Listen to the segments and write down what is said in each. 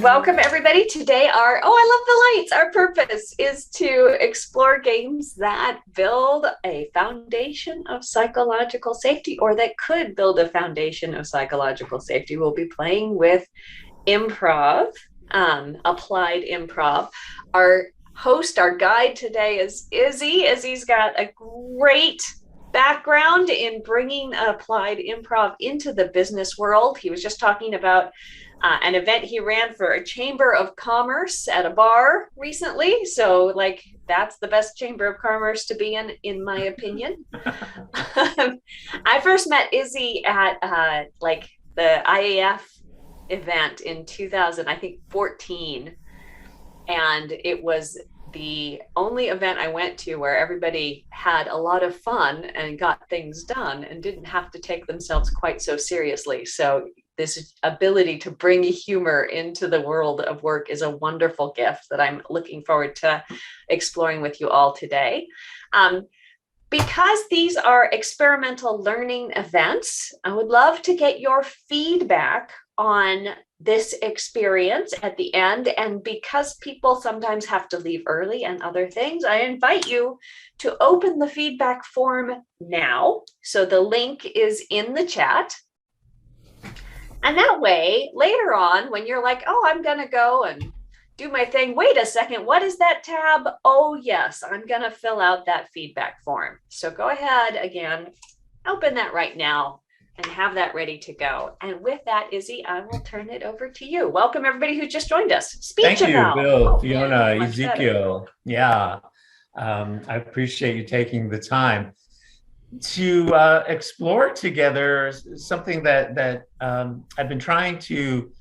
Welcome everybody. Today I love the lights. Our purpose is to explore games that build a foundation of psychological safety, or that could build a foundation of psychological safety. We'll be playing with improv, applied improv. Our host, our guide today is Izzy. Izzy's got a great background in bringing applied improv into the business world. He was just talking about an event he ran for a chamber of commerce at a bar recently. So, like, that's the best chamber of commerce to be in my opinion. I first met Izzy at the IAF event in 2000, I think 14. And it was the only event I went to where everybody had a lot of fun and got things done and didn't have to take themselves quite so seriously. So this ability to bring humor into the world of work is a wonderful gift that I'm looking forward to exploring with you all today. Because these are experimental learning events, I would love to get your feedback on this experience at the end. And because people sometimes have to leave early and other things, I invite you to open the feedback form now. So the link is in the chat. And that way, later on, when you're like, oh, I'm going to go and do my thing. Wait a second, what is that tab? Oh, yes, I'm going to fill out that feedback form. So go ahead again, open that right now and have that ready to go. And with that, Izzy, I will turn it over to you. Welcome, everybody who just joined us. Thank you, Bill, Fiona, Ezekiel. Yeah, I appreciate you taking the time to explore together something that I've been trying to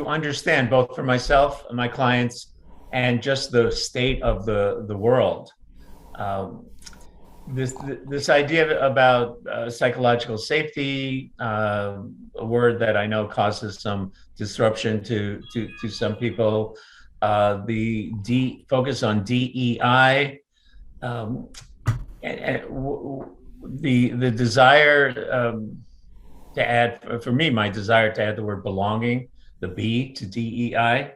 understand, both for myself and my clients, and just the state of the world. This idea about psychological safety, a word that I know causes some disruption to some people. The focus on DEI. And the desire to add, for me, my desire to add the word belonging, the B to DEI.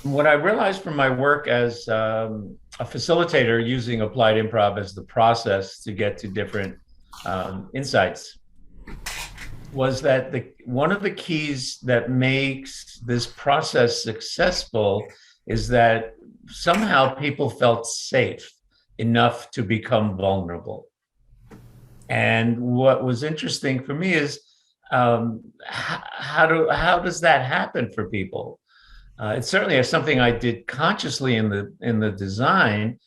What I realized from my work as a facilitator using applied improv as the process to get to different insights was that one of the keys that makes this process successful is that somehow people felt safe enough to become vulnerable. And what was interesting for me is how does that happen for people? It's certainly something I did consciously in the design,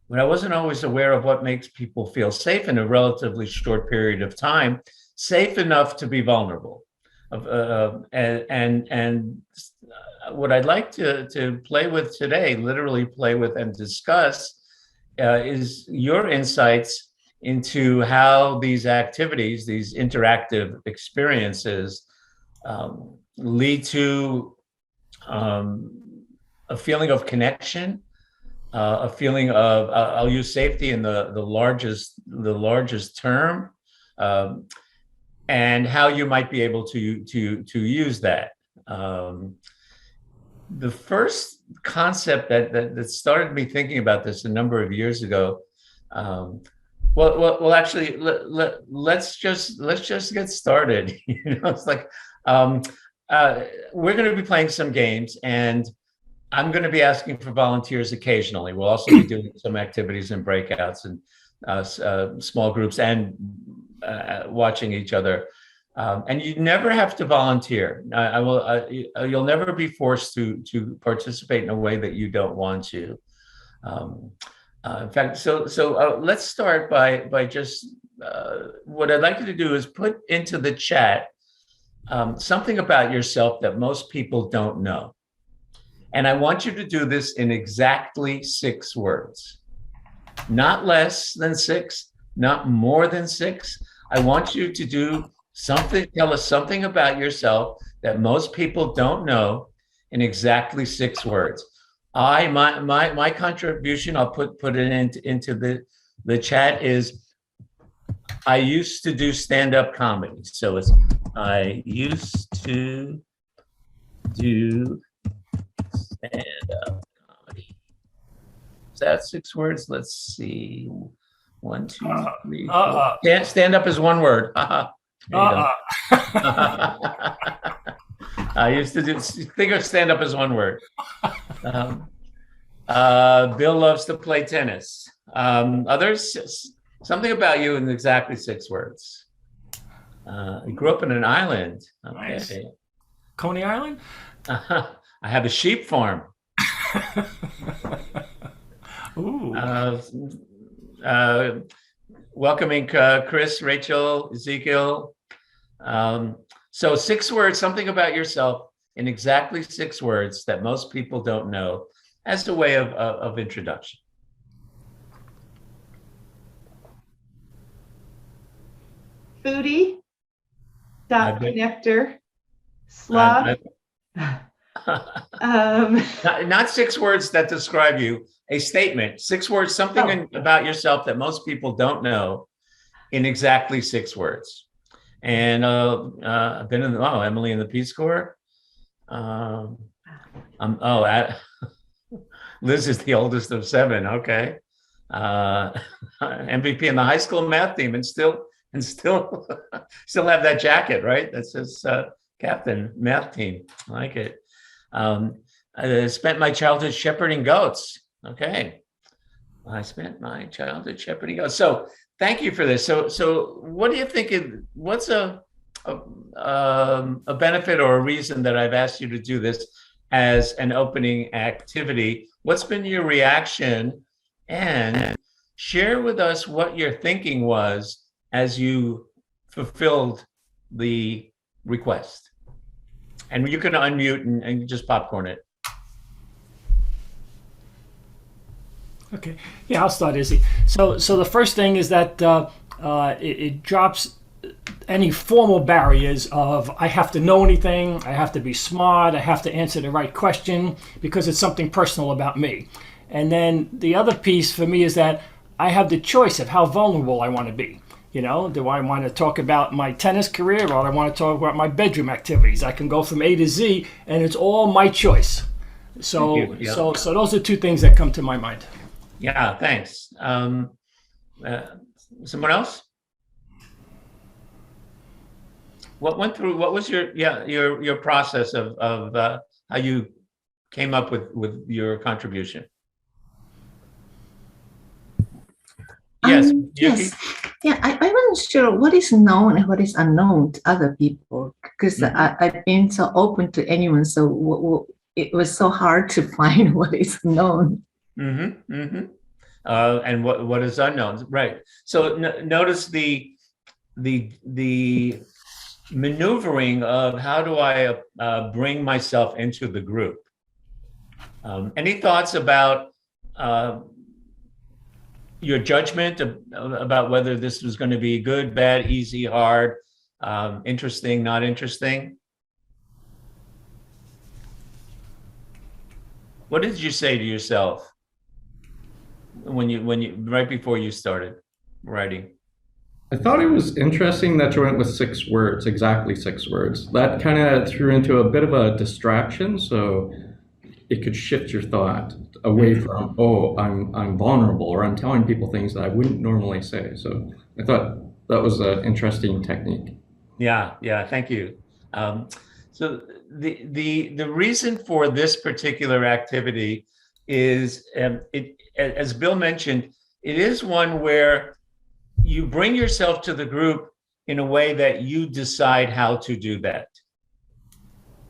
but I wasn't always aware of what makes people feel safe in a relatively short period of time, safe enough to be vulnerable. And what I'd like to play with today, literally play with and discuss, is your insights into how these activities, these interactive experiences, lead to a feeling of connection, a feeling of I'll use safety in the largest term, and how you might be able to use that. The first concept that started me thinking about this a number of years ago. Actually, let's just get started. It's like we're going to be playing some games, and I'm going to be asking for volunteers occasionally. We'll also be doing some activities and breakouts and small groups and watching each other. And you never have to volunteer. You'll never be forced to participate in a way that you don't want to. In fact, so let's start by just what I'd like you to do is put into the chat something about yourself that most people don't know. And I want you to do this in exactly 6 words, not less than 6, not more than 6. I want you to do tell us something about yourself that most people don't know in exactly 6 words. My contribution, I'll put it into the chat, is I used to do stand-up comedy. So it's I used to do stand-up comedy. Is that 6 words? Let's see. 1, 2, 3, 4. Stand up is 1 word. There you go. I used to think of stand up as 1 word. Bill loves to play tennis. Others, something about you in exactly 6 words. You grew up in an island. Okay. Nice. Coney Island? I have a sheep farm. Ooh. Welcoming Chris, Rachel, Ezekiel. So 6 words, something about yourself in exactly 6 words that most people don't know as a way of introduction. Foodie, dot connector, slob. Not 6 words that describe you, a statement. 6 words, something about yourself that most people don't know in exactly 6 words. And I've been in Emily in the Peace Corps. Liz is the oldest of 7. Okay. MVP in the high school math team, and still have that jacket, right? That says captain math team. I like it. I spent my childhood shepherding goats. Okay. I spent my childhood shepherding goats. So thank you for this. So what do you think? What's a benefit or a reason that I've asked you to do this as an opening activity? What's been your reaction? And share with us what your thinking was as you fulfilled the request. And you can unmute and just popcorn it. Okay. Yeah, I'll start, Izzy. So the first thing is that it drops any formal barriers of I have to know anything, I have to be smart, I have to answer the right question, because it's something personal about me. And then the other piece for me is that I have the choice of how vulnerable I want to be. You know, do I want to talk about my tennis career, or do I want to talk about my bedroom activities? I can go from A to Z, and it's all my choice. So those are 2 things that come to my mind. Yeah, thanks. Someone else? What was your process of how you came up with your contribution? Yes. Yes. Yeah, I wasn't sure what is known and what is unknown to other people, because I've been so open to anyone. So it was so hard to find what is known. And what is unknown, right? So notice the maneuvering of how do I bring myself into the group. Any thoughts about your judgment about whether this was going to be good, bad, easy, hard, interesting, not interesting? What did you say to yourself when you right before you started writing? I thought it was interesting that you went with 6 words, exactly 6 words. That kind of threw into a bit of a distraction, so it could shift your thought away from, I'm vulnerable, or I'm telling people things that I wouldn't normally say. So I thought that was an interesting technique. Yeah, thank you. So the reason for this particular activity is, as Bill mentioned, it is one where you bring yourself to the group in a way that you decide how to do that.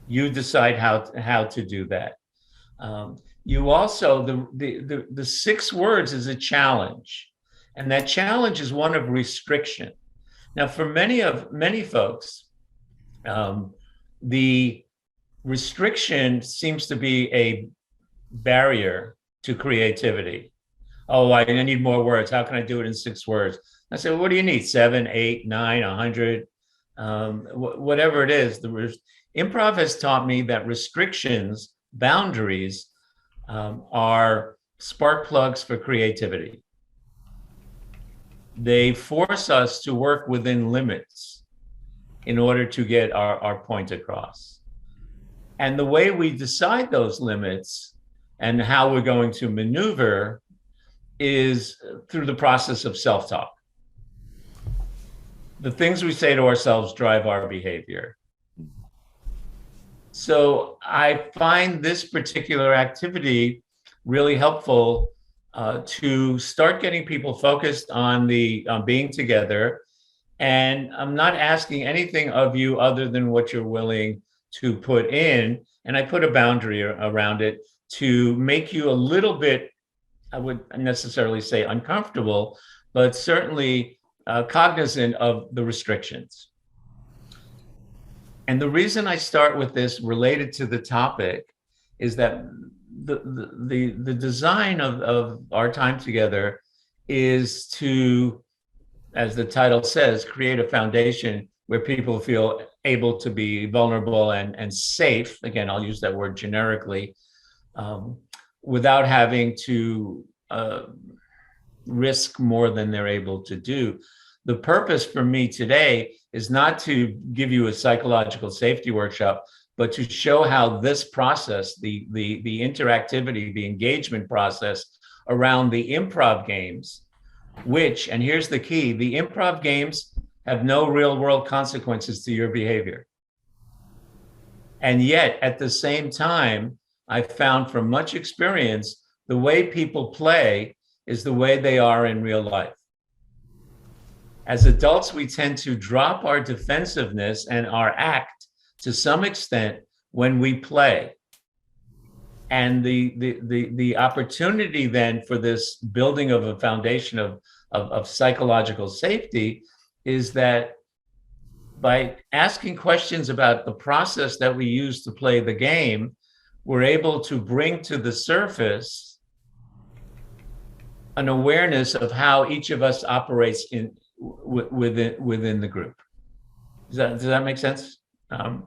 You decide how to do that. You also, the 6 words is a challenge, and that challenge is one of restriction. Now, for many folks, the restriction seems to be a barrier to creativity. Oh, I need more words. How can I do it in 6 words? I said, well, what do you need? 7, 8, 9, 100, whatever it is. Improv has taught me that restrictions, boundaries, are spark plugs for creativity. They force us to work within limits in order to get our point across. And the way we decide those limits and how we're going to maneuver is through the process of self-talk. The things we say to ourselves drive our behavior. So I find this particular activity really helpful to start getting people focused on being together. And I'm not asking anything of you other than what you're willing to put in. And I put a boundary around it to make you a little bit, I wouldn't necessarily say uncomfortable, but certainly cognizant of the restrictions. And the reason I start with this related to the topic is that the design of our time together is to, as the title says, create a foundation where people feel able to be vulnerable and safe. Again, I'll use that word generically, without having to risk more than they're able to do. The purpose for me today is not to give you a psychological safety workshop, but to show how this process, the interactivity, the engagement process around the improv games, which, and here's the key, the improv games have no real world consequences to your behavior. And yet, at the same time, I've found from much experience, the way people play is the way they are in real life. As adults, we tend to drop our defensiveness and our act to some extent when we play. And the opportunity then for this building of a foundation of psychological safety is that by asking questions about the process that we use to play the game, we're able to bring to the surface an awareness of how each of us operates within the group. Does that make sense? And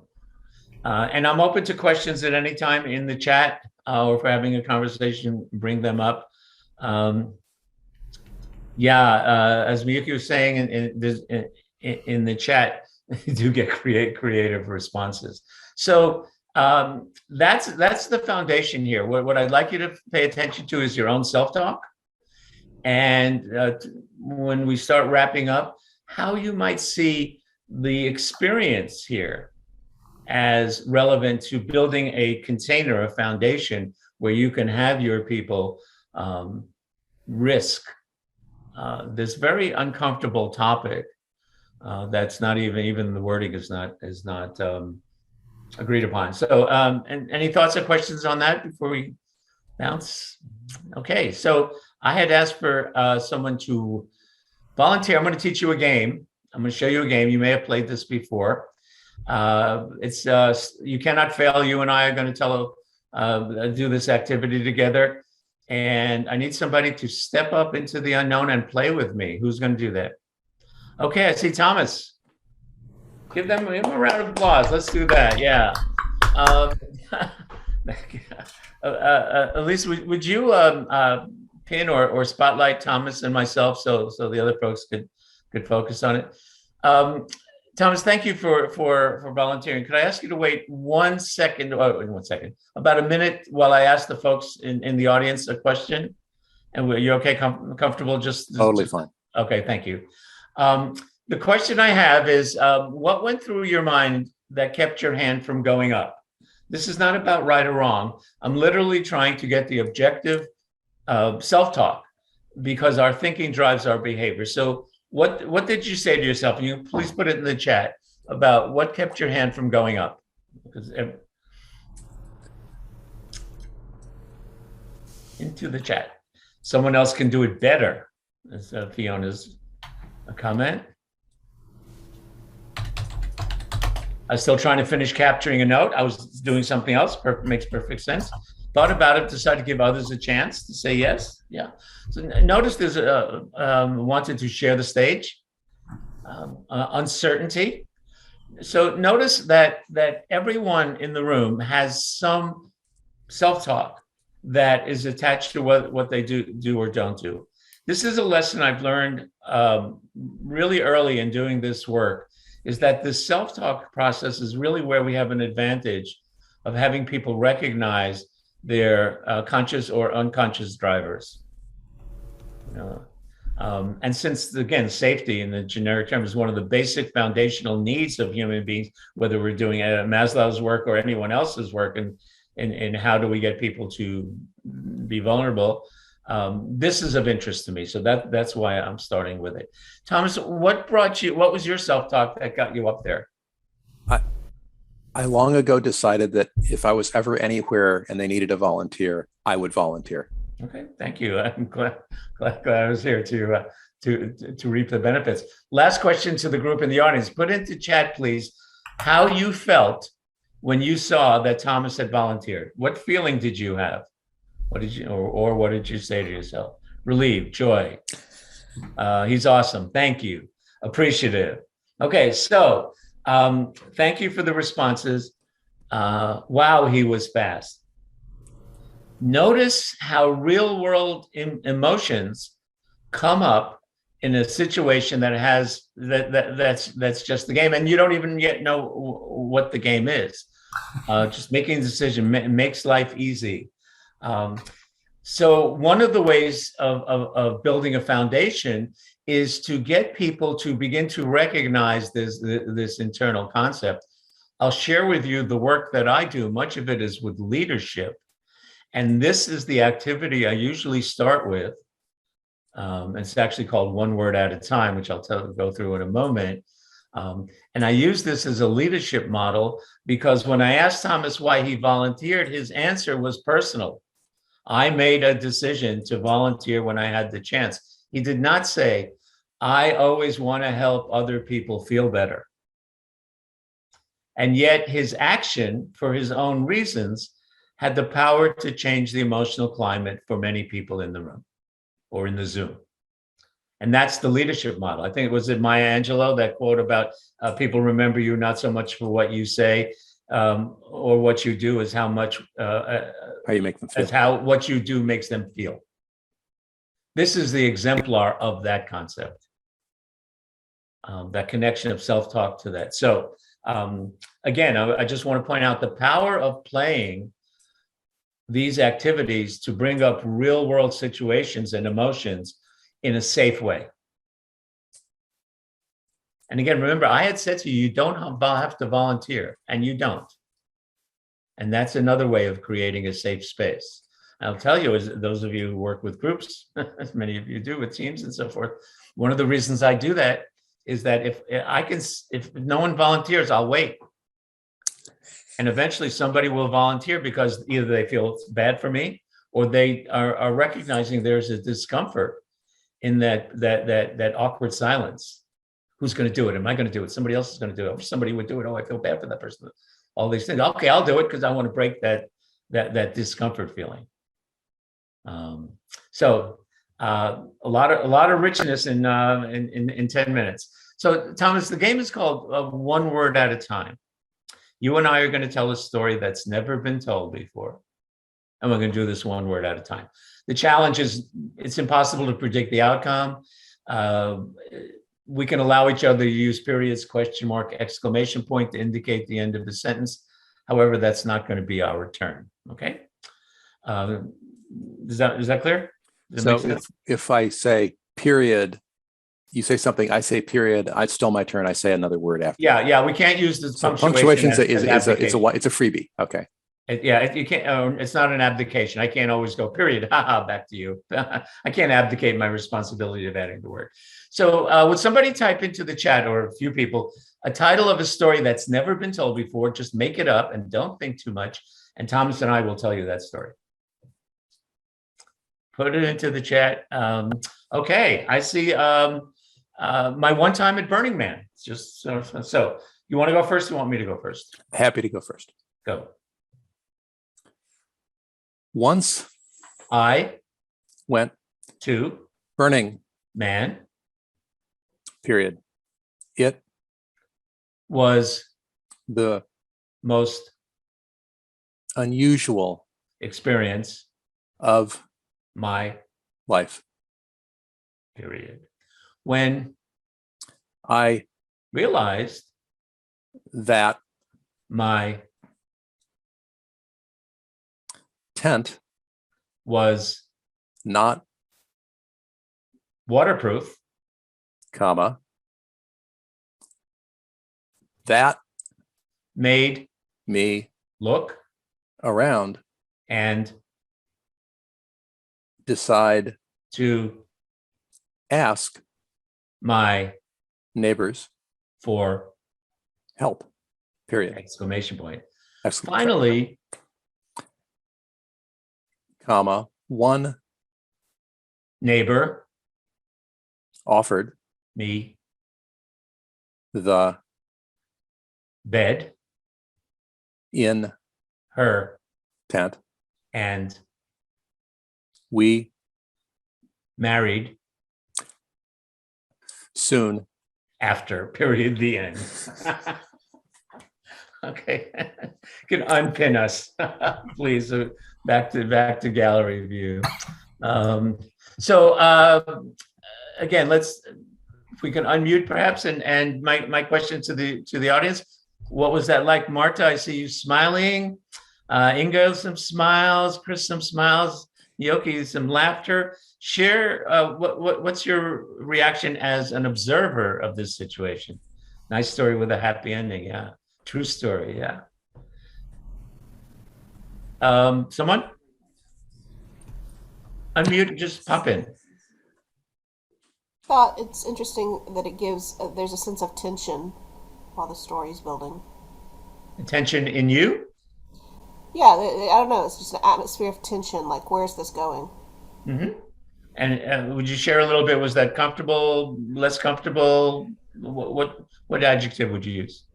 I'm open to questions at any time in the chat, or if we're having a conversation, bring them up. As Miyuki was saying in the chat, you do get creative responses. So that's the foundation here. What I'd like you to pay attention to is your own self-talk. And when we start wrapping up, how you might see the experience here as relevant to building a container, a foundation where you can have your people risk this very uncomfortable topic that's not even the wording is not agreed upon. So, and any thoughts or questions on that before we bounce? Okay, so I had asked for someone to volunteer. I'm going to teach you a game. I'm going to show you a game. You may have played this before. It's You Cannot Fail. You and I are going to do this activity together. And I need somebody to step up into the unknown and play with me. Who's going to do that? Okay, I see Thomas. Give him a round of applause. Let's do that. Yeah. Elise, would you pin or spotlight Thomas and myself so the other folks could focus on it? Thomas, thank you for volunteering. Could I ask you to wait 1 second, about a minute while I ask the folks in the audience a question? And you okay, comfortable? Just totally fine. Okay, thank you. The question I have is, what went through your mind that kept your hand from going up? This is not about right or wrong. I'm literally trying to get the objective self-talk, because our thinking drives our behavior. So what did you say to yourself? And you please put it in the chat about what kept your hand from going up. Because into the chat. Someone else can do it better. That's Fiona's comment. I was still trying to finish capturing a note. I was doing something else. Makes perfect sense. Thought about it, decided to give others a chance to say yes. Yeah. So notice there's wanted to share the stage. Uncertainty. So notice that everyone in the room has some self-talk that is attached to what they do or don't do. This is a lesson I've learned really early in doing this work, is that the self-talk process is really where we have an advantage of having people recognize their conscious or unconscious drivers. And since, again, safety in the generic term is one of the basic foundational needs of human beings, whether we're doing Maslow's work or anyone else's work, and how do we get people to be vulnerable, this is of interest to me. So that's why I'm starting with it. Thomas, what was your self-talk that got you up there? I long ago decided that if I was ever anywhere and they needed a volunteer, I would volunteer. Okay, thank you. I'm glad I was here to reap the benefits. Last question to the group in the audience. Put into chat, please, how you felt when you saw that Thomas had volunteered. What feeling did you have? What did you, or what did you say to yourself? Relieved, joy. He's awesome. Thank you. Appreciative. Okay, so thank you for the responses. Wow, he was fast. Notice how real world emotions come up in a situation that has that's just the game, and you don't even yet know what the game is. Just making a decision makes life easy. So one of the ways of building a foundation is to get people to begin to recognize this internal concept. I'll share with you the work that I do. Much of it is with leadership. And this is the activity I usually start with. It's actually called One Word at a Time, which I'll go through in a moment. And I use this as a leadership model because when I asked Thomas why he volunteered, his answer was personal. I made a decision to volunteer when I had the chance. He did not say, I always want to help other people feel better. And yet his action, for his own reasons, had the power to change the emotional climate for many people in the room or in the Zoom. And that's the leadership model. I think it was Maya Angelou, that quote about people remember you not so much for what you say or what you do, as how much how you make them feel. as how what you do makes them feel. This is the exemplar of that concept, that connection of self-talk to that. So again, I just want to point out the power of playing these activities to bring up real world situations and emotions in a safe way. And again, remember, I had said to you, you don't have to volunteer, and you don't. And that's another way of creating a safe space. I'll tell you, as those of you who work with groups, as many of you do with teams and so forth, one of the reasons I do that is that if no one volunteers, I'll wait. And eventually somebody will volunteer because either they feel it's bad for me or they are recognizing there's a discomfort in that awkward silence. Who's going to do it? Am I going to do it? Somebody else is going to do it. Or somebody would do it. Oh, I feel bad for that person. All these things. Okay, I'll do it because I want to break that discomfort feeling. So a lot of richness in 10 minutes. So Thomas, the game is called One Word at a Time. You and I are going to tell a story that's never been told before. And we're going to do this one word at a time. The challenge is it's impossible to predict the outcome. We can allow each other to use periods, question mark, exclamation point to indicate the end of the sentence. However, that's not going to be our turn. Okay. Is that clear? So if I say period, you say something, I say period, it's still my turn, I say another word after. Yeah, we can't use the punctuation. It's a freebie. Okay. You can't. It's not an abdication. I can't always go period. Haha, back to you. I can't abdicate my responsibility of adding the word. So would somebody type into the chat, or a few people, a title of a story that's never been told before? Just make it up and don't think too much. And Thomas and I will tell you that story. Put it into the chat. Okay, I see. My one time at Burning Man. It's just so you want to go first? Or you want me to go first? Happy to go first. Go. Once I went to Burning Man. Period. It was the most unusual experience of my life. Period. When I realized that my tent was not, waterproof, comma, that made me look around, and decide to ask my neighbors for help, period. exclamation point. Exclamation, Finally, comma, one neighbor offered me the bed, in her, tent. and We married soon after, period, the end. Okay, you can unpin us, please. Back to gallery view. So again, if we can unmute perhaps, and my question to the audience, what was that like? Marta, I see you smiling. Inga, some smiles. Chris, some smiles. Yoki, some laughter. Share what's your reaction as an observer of this situation? Nice story with a happy ending. Yeah, true story. Yeah. Someone unmute. Just pop in. Thought it's interesting that it gives there's a sense of tension while the story is building. Attention in you. Yeah, I don't know. It's just an atmosphere of tension. Like, where's this going? Mm-hmm. And would you share a little bit? Was that comfortable? Less comfortable? What adjective would you use?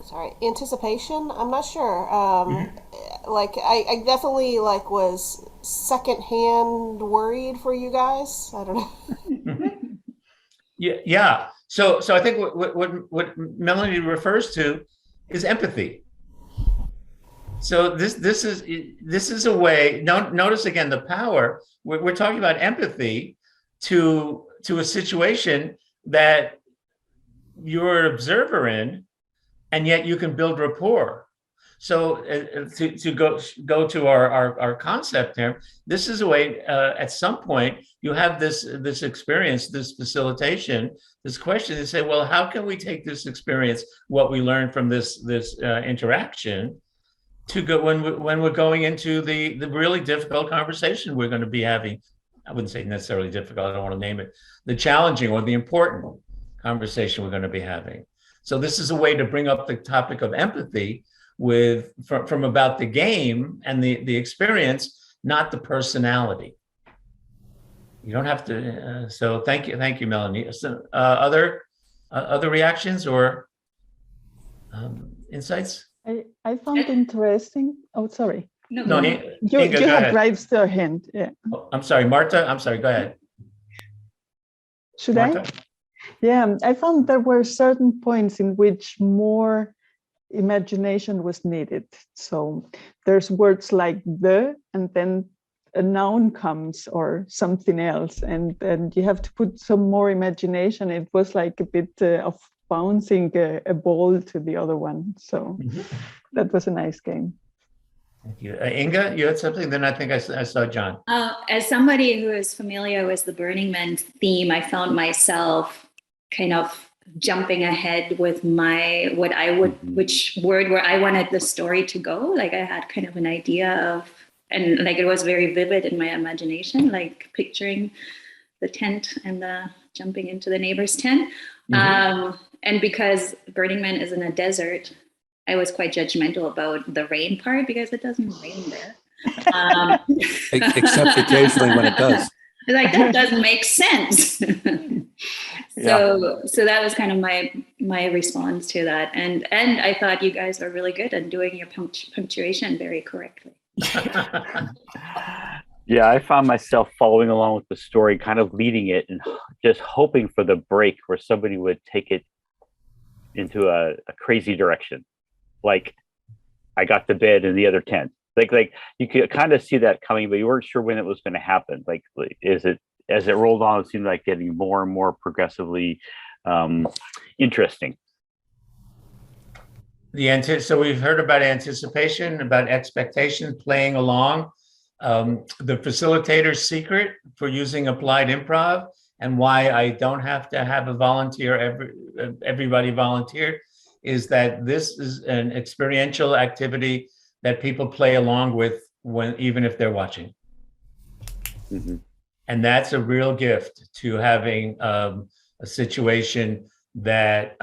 Sorry, anticipation. I'm not sure. Like, I definitely like was secondhand worried for you guys. I don't know. Yeah. So I think what Melanie refers to is empathy. So this is a way. Notice again the power. We're talking about empathy to a situation that you're an observer in, and yet you can build rapport. So to go to our concept here, this is a way. At some point, you have this experience, this facilitation, this question. To say, well, how can we take this experience, what we learned from this interaction, to go when we're going into the really difficult conversation we're going to be having. I wouldn't say necessarily difficult. I don't want to name it. The challenging or the important conversation we're going to be having. So this is a way to bring up the topic of empathy from about the game and the experience, not the personality. You don't have to. So thank you, Melanie. So, other reactions or insights? I found interesting. Oh, sorry. No, you Inga, go had ahead. raised your hand. Yeah. Oh, I'm sorry, Marta. I'm sorry. Go ahead. Should Marta? I? Yeah, I found there were certain points in which more imagination was needed. So there's words like the, and then a noun comes or something else, and you have to put some more imagination. It was like a bit of bouncing a ball to the other one. So that was a nice game. Thank you. Inga, you had something? Then I think I saw John. As somebody who is familiar with the Burning Man theme, I found myself kind of jumping ahead with which word where I wanted the story to go. Like I had kind of an idea of, and like it was very vivid in my imagination, like picturing the tent and the jumping into the neighbor's tent. And because Burning Man is in a desert, I was quite judgmental about the rain part because it doesn't rain there. Except occasionally when it does. Like that doesn't make sense. So that was kind of my response to that. And I thought you guys are really good at doing your punctuation very correctly. Yeah, I found myself following along with the story, kind of leading it and just hoping for the break where somebody would take it into a crazy direction. Like I got the bed in the other tent. Like you could kind of see that coming, but you weren't sure when it was going to happen. Like as it rolled on, it seemed like getting more and more progressively interesting. So we've heard about anticipation, about expectation, playing along, the facilitator's secret for using applied improv, and why I don't have to have a volunteer, everybody volunteer, is that this is an experiential activity that people play along with even if they're watching. Mm-hmm. And that's a real gift, to having a situation that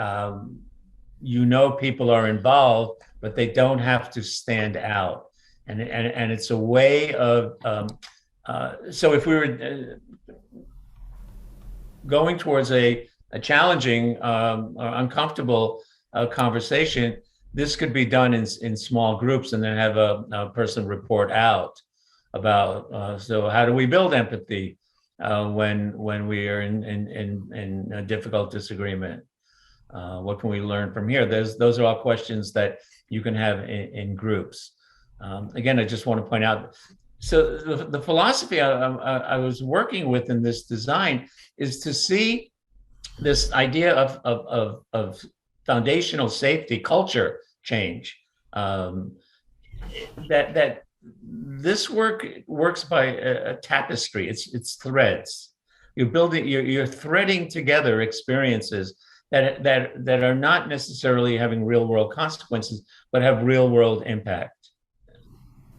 people are involved, but they don't have to stand out. And it's a way of, so if we were going towards a challenging or uncomfortable conversation, this could be done in small groups, and then have a person report out about, so how do we build empathy when we are in a difficult disagreement? What can we learn from here? Those are all questions that you can have in groups. Again, I just want to point out, so the philosophy I was working with in this design is to see this idea of foundational safety culture change. That this works by a tapestry. It's threads. You're threading together experiences that are not necessarily having real world consequences, but have real world impact.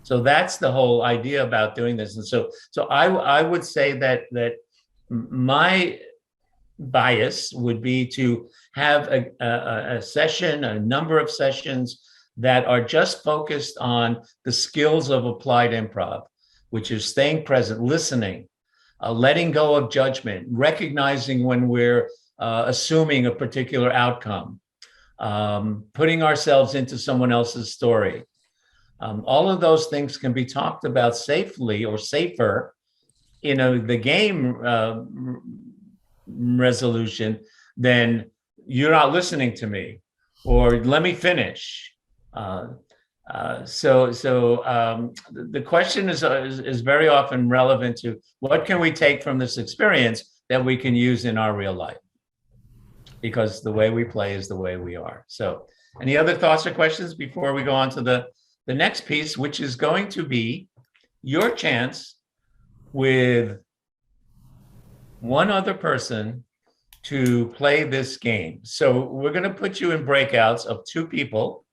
So that's the whole idea about doing this. And so I would say that my bias would be to have a session, a number of sessions that are just focused on the skills of applied improv, which is staying present, listening, letting go of judgment, recognizing when we're assuming a particular outcome, putting ourselves into someone else's story. All of those things can be talked about safely or safer in the game resolution than you're not listening to me, or let me finish. So the question is very often relevant to what can we take from this experience that we can use in our real life, because the way we play is the way we are. So any other thoughts or questions before we go on to the next piece, which is going to be your chance with one other person to play this game. So we're going to put you in breakouts of 2 people.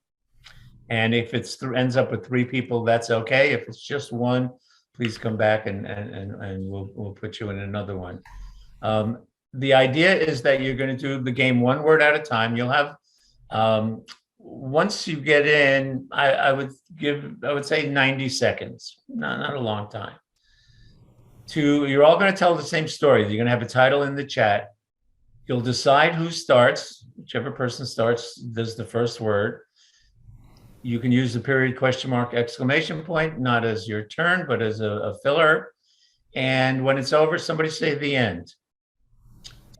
And if it ends up with 3 people, that's okay. If it's just one, please come back and we'll put you in another one. The idea is that you're going to do the game one word at a time. You'll have, once you get in, I would say 90 seconds, not a long time. You're all going to tell the same story. You're going to have a title in the chat. You'll decide who starts. Whichever person starts does the first word. You can use the period, question mark, exclamation point, not as your turn, but as a filler. And when it's over, somebody say the end.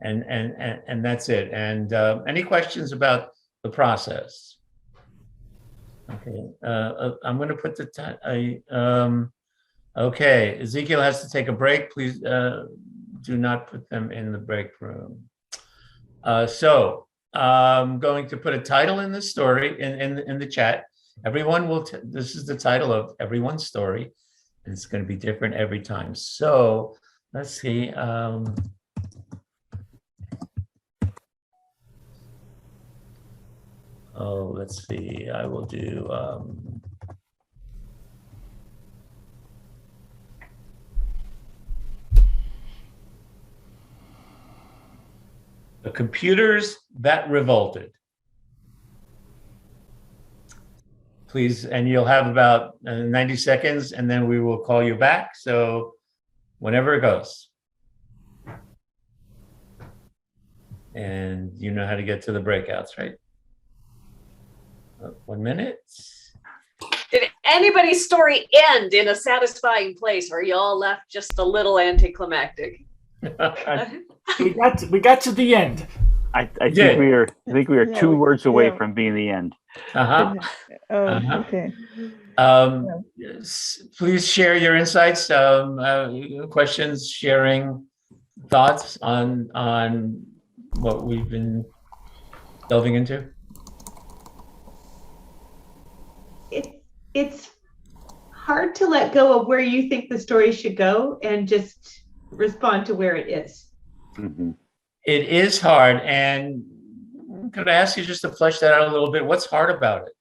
And that's it. And any questions about the process? Okay, I'm going to put okay, Ezekiel has to take a break. Please do not put them in the break room. So I'm going to put a title in the story in the chat. Everyone will, this is the title of everyone's story. And it's going to be different every time. So let's see. Let's see. I will do. The computers that revolted. Please, and you'll have about 90 seconds, and then we will call you back. So whenever it goes. And you know how to get to the breakouts, right? 1 minute. Did anybody's story end in a satisfying place, or you all left just a little anticlimactic? we got to the end. I think we are 2 words away from being the end. Okay. Please share your insights, questions, sharing thoughts on what we've been delving into. it's hard to let go of where you think the story should go and just respond to where it is. Mm-hmm. It is hard. And could I ask you just to flesh that out a little bit? What's hard about it?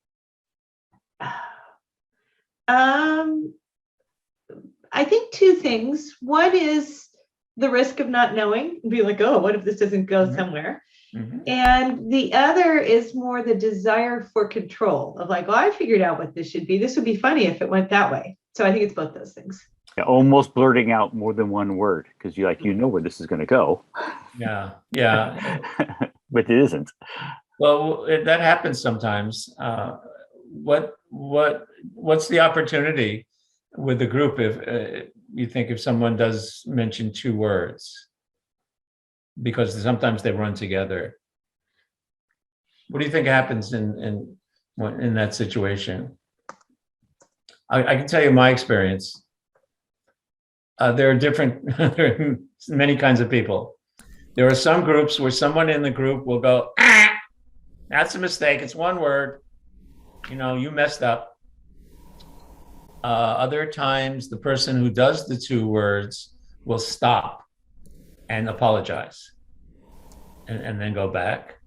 I think two things. One is the risk of not knowing, be like, oh, what if this doesn't go somewhere? Mm-hmm. And the other is more the desire for control of like, oh, I figured out what this should be. This would be funny if it went that way. So I think it's both those things. Yeah, almost blurting out more than one word because you know where this is going to go. Yeah. But it isn't. Well, that happens sometimes. What's the opportunity with the group if you think if someone does mention two words? Because sometimes they run together. What do you think happens in that situation? I can tell you my experience. There are many kinds of people. There are some groups where someone in the group will go, that's a mistake. It's one word. You messed up. Other times, the person who does the two words will stop and apologize and then go back.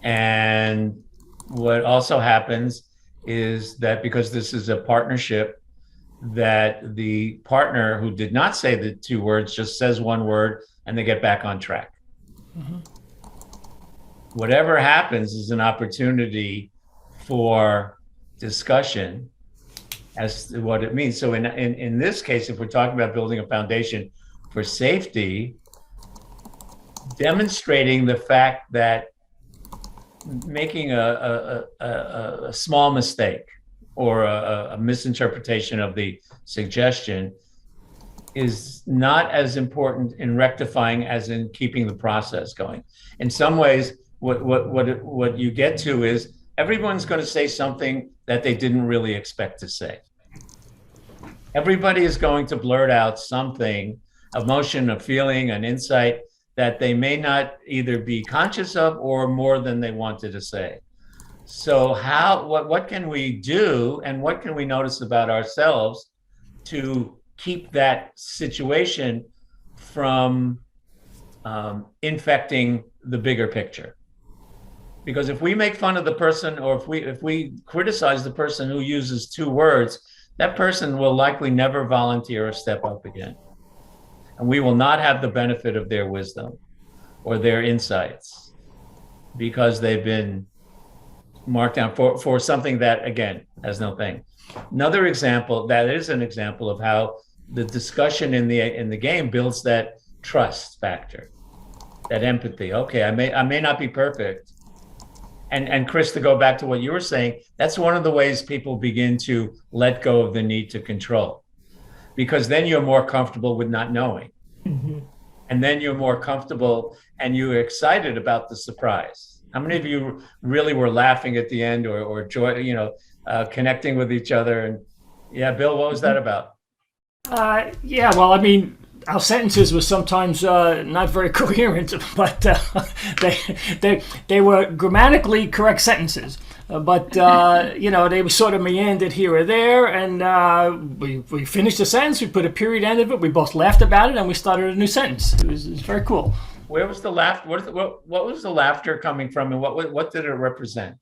And what also happens is that because this is a partnership, that the partner who did not say the two words just says one word and they get back on track. Mm-hmm. Whatever happens is an opportunity for discussion as to what it means. So in this case, if we're talking about building a foundation for safety, demonstrating the fact that making a small mistake or a misinterpretation of the suggestion is not as important in rectifying as in keeping the process going. In some ways, what you get to is everyone's going to say something that they didn't really expect to say. Everybody is going to blurt out something, emotion, a feeling, an insight that they may not either be conscious of or more than they wanted to say. So what can we do and what can we notice about ourselves to keep that situation from infecting the bigger picture? Because if we make fun of the person or if we criticize the person who uses two words, that person will likely never volunteer or step up again. And we will not have the benefit of their wisdom or their insights because they've been marked down for something that, again, has no thing. Another example, that is an example of how the discussion in the game builds that trust factor, that empathy. Okay, I may not be perfect. And Chris, to go back to what you were saying, that's one of the ways people begin to let go of the need to control, because then you're more comfortable with not knowing. Mm-hmm. And then you're more comfortable and you're excited about the surprise. How many of you really were laughing at the end or joy, connecting with each other? And yeah, Bill, what was that about? Yeah, well, I mean, our sentences were sometimes not very coherent, but they were grammatically correct sentences. But they were sort of meandered here or there, and we finished the sentence. We put a period end of it. We both laughed about it, and we started a new sentence. It was very cool. Where was the laugh? What was the laughter coming from, and what did it represent?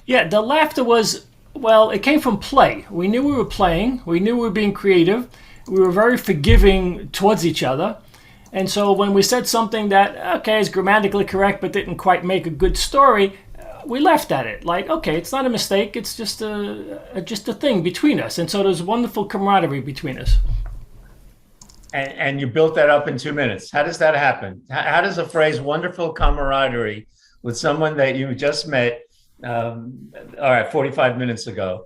Yeah, the laughter was, well, it came from play. We knew we were playing. We knew we were being creative. We were very forgiving towards each other. And so when we said something that, okay, is grammatically correct but didn't quite make a good story, we laughed at it. Like, okay, it's not a mistake. It's just a thing between us. And so there's wonderful camaraderie between us. And you built that up in 2 minutes. How does that happen? How does a phrase "wonderful camaraderie" with someone that you just met, 45 minutes ago,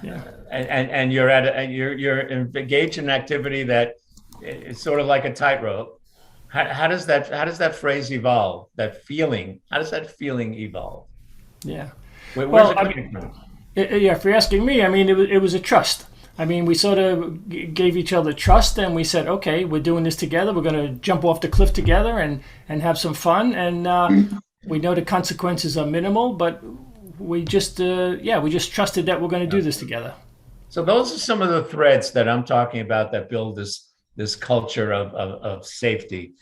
yeah, and you're engaged in an activity that is sort of like a tightrope? How does that phrase evolve? That feeling? How does that feeling evolve? Yeah. Where's it coming from? Yeah, if you're asking me, I mean, it was a trust. I mean, we sort of gave each other trust, and we said, okay, we're doing this together. We're going to jump off the cliff together and have some fun. And we know the consequences are minimal, but we just trusted that we're going to do this together. So those are some of the threads that I'm talking about that build this culture of safety.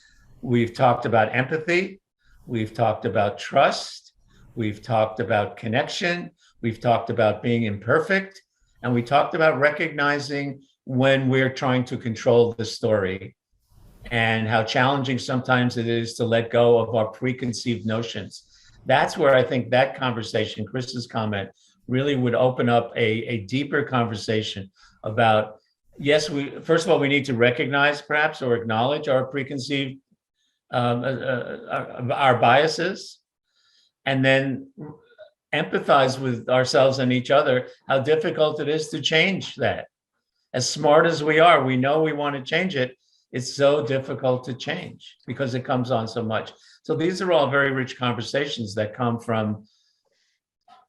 We've talked about empathy. We've talked about trust. We've talked about connection. We've talked about being imperfect. And we talked about recognizing when we're trying to control the story and how challenging sometimes it is to let go of our preconceived notions. That's where I think that conversation, Chris's comment, really would open up a deeper conversation about, yes, first of all, we need to recognize perhaps or acknowledge our preconceived, our biases, and then empathize with ourselves and each other, how difficult it is to change that. As smart as we are, we know we want to change it. It's so difficult to change because it comes on so much. So these are all very rich conversations that come from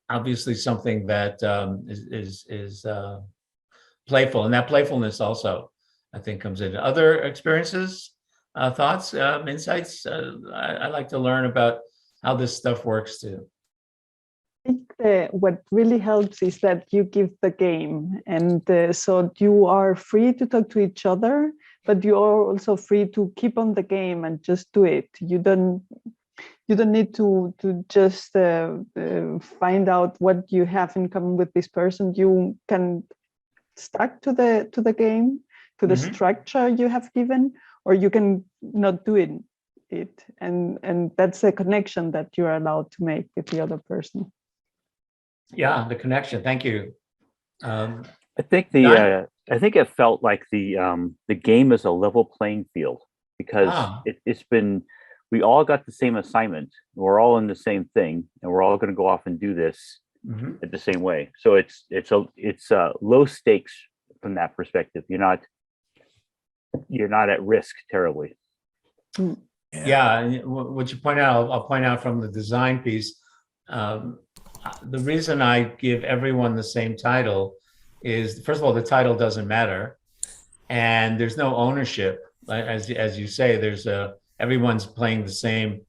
obviously something that is playful, and that playfulness also, I think, comes in. Other experiences, thoughts, insights? I like to learn about how this stuff works too. I think what really helps is that you give the game, and so you are free to talk to each other, but you are also free to keep on the game and just do it. You don't need to just find out what you have in common with this person. You can stuck to the game, to the structure you have given, or you can not do it. And that's a connection that you're allowed to make with the other person. Yeah, the connection. Thank you. I think I think it felt like the game is a level playing field because it's been, we all got the same assignment. We're all in the same thing, and we're all going to go off and do this at the same way. So it's low stakes from that perspective. You're not at risk terribly. Yeah, what you point out, I'll point out from the design piece. The reason I give everyone the same title is, first of all, the title doesn't matter, and there's no ownership. As you say, there's everyone's playing the same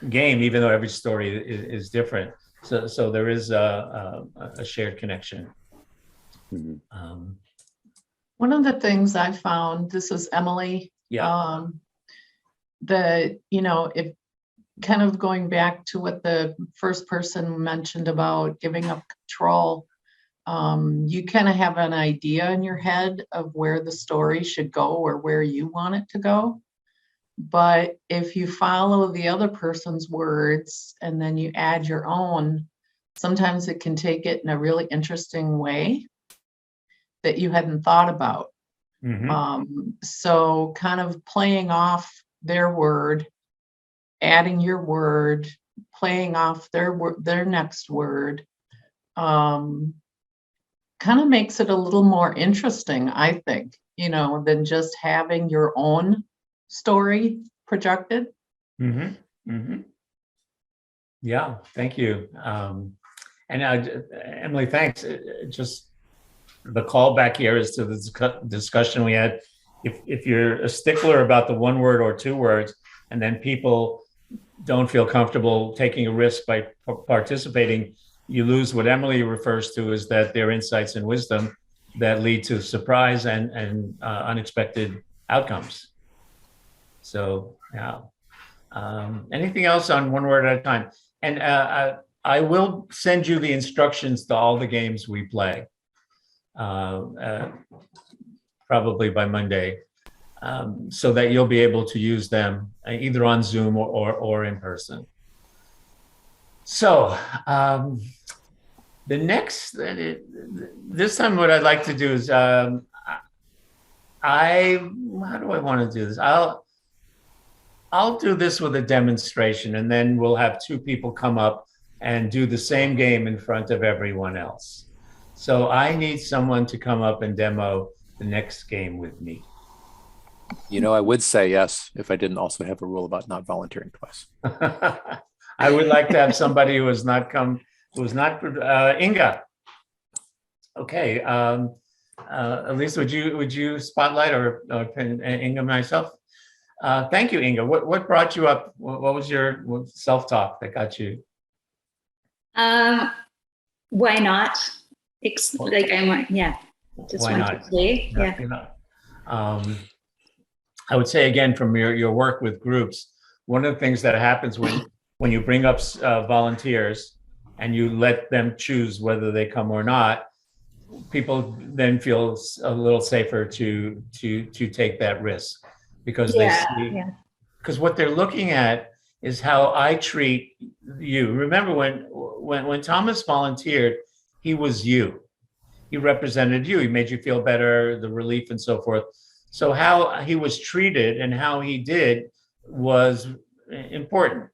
game, even though every story is different. So there is a shared connection. One of the things I found, this is Emily. Yeah. If kind of going back to what the first person mentioned about giving up control, you kind of have an idea in your head of where the story should go or where you want it to go. But if you follow the other person's words and then you add your own, sometimes it can take it in a really interesting way that you hadn't thought about. So kind of playing off their word, adding your word, playing off their next word, kind of makes it a little more interesting, I think, than just having your own story projected. Yeah, thank you. And Emily, thanks. Just the callback here is to the discussion we had. If you're a stickler about the one word or two words, and then people don't feel comfortable taking a risk by participating, you lose what Emily refers to as that their insights and wisdom that lead to surprise and unexpected outcomes. So, yeah. Anything else on one word at a time? And I will send you the instructions to all the games we play, probably by Monday, so that you'll be able to use them either on Zoom or in person. So this time what I'd like to do is, how do I want to do this? I'll do this with a demonstration, and then we'll have two people come up and do the same game in front of everyone else. So I need someone to come up and demo the next game with me. I would say yes if I didn't also have a rule about not volunteering twice. I would like to have somebody who has not Inga. Okay, Elise, would you spotlight or Inga myself? Thank you, Inga. What brought you up? What was your self-talk that got you? Why not? Yeah. Just Why want not? to play. No, Yeah. you're not. I would say again, from your work with groups, one of the things that happens when you bring up volunteers and you let them choose whether they come or not, people then feel a little safer to take that risk, because they see, because what they're looking at is how I treat you. Remember when Thomas volunteered, he was you. He represented you. He made you feel better, the relief and so forth. So how he was treated and how he did was important,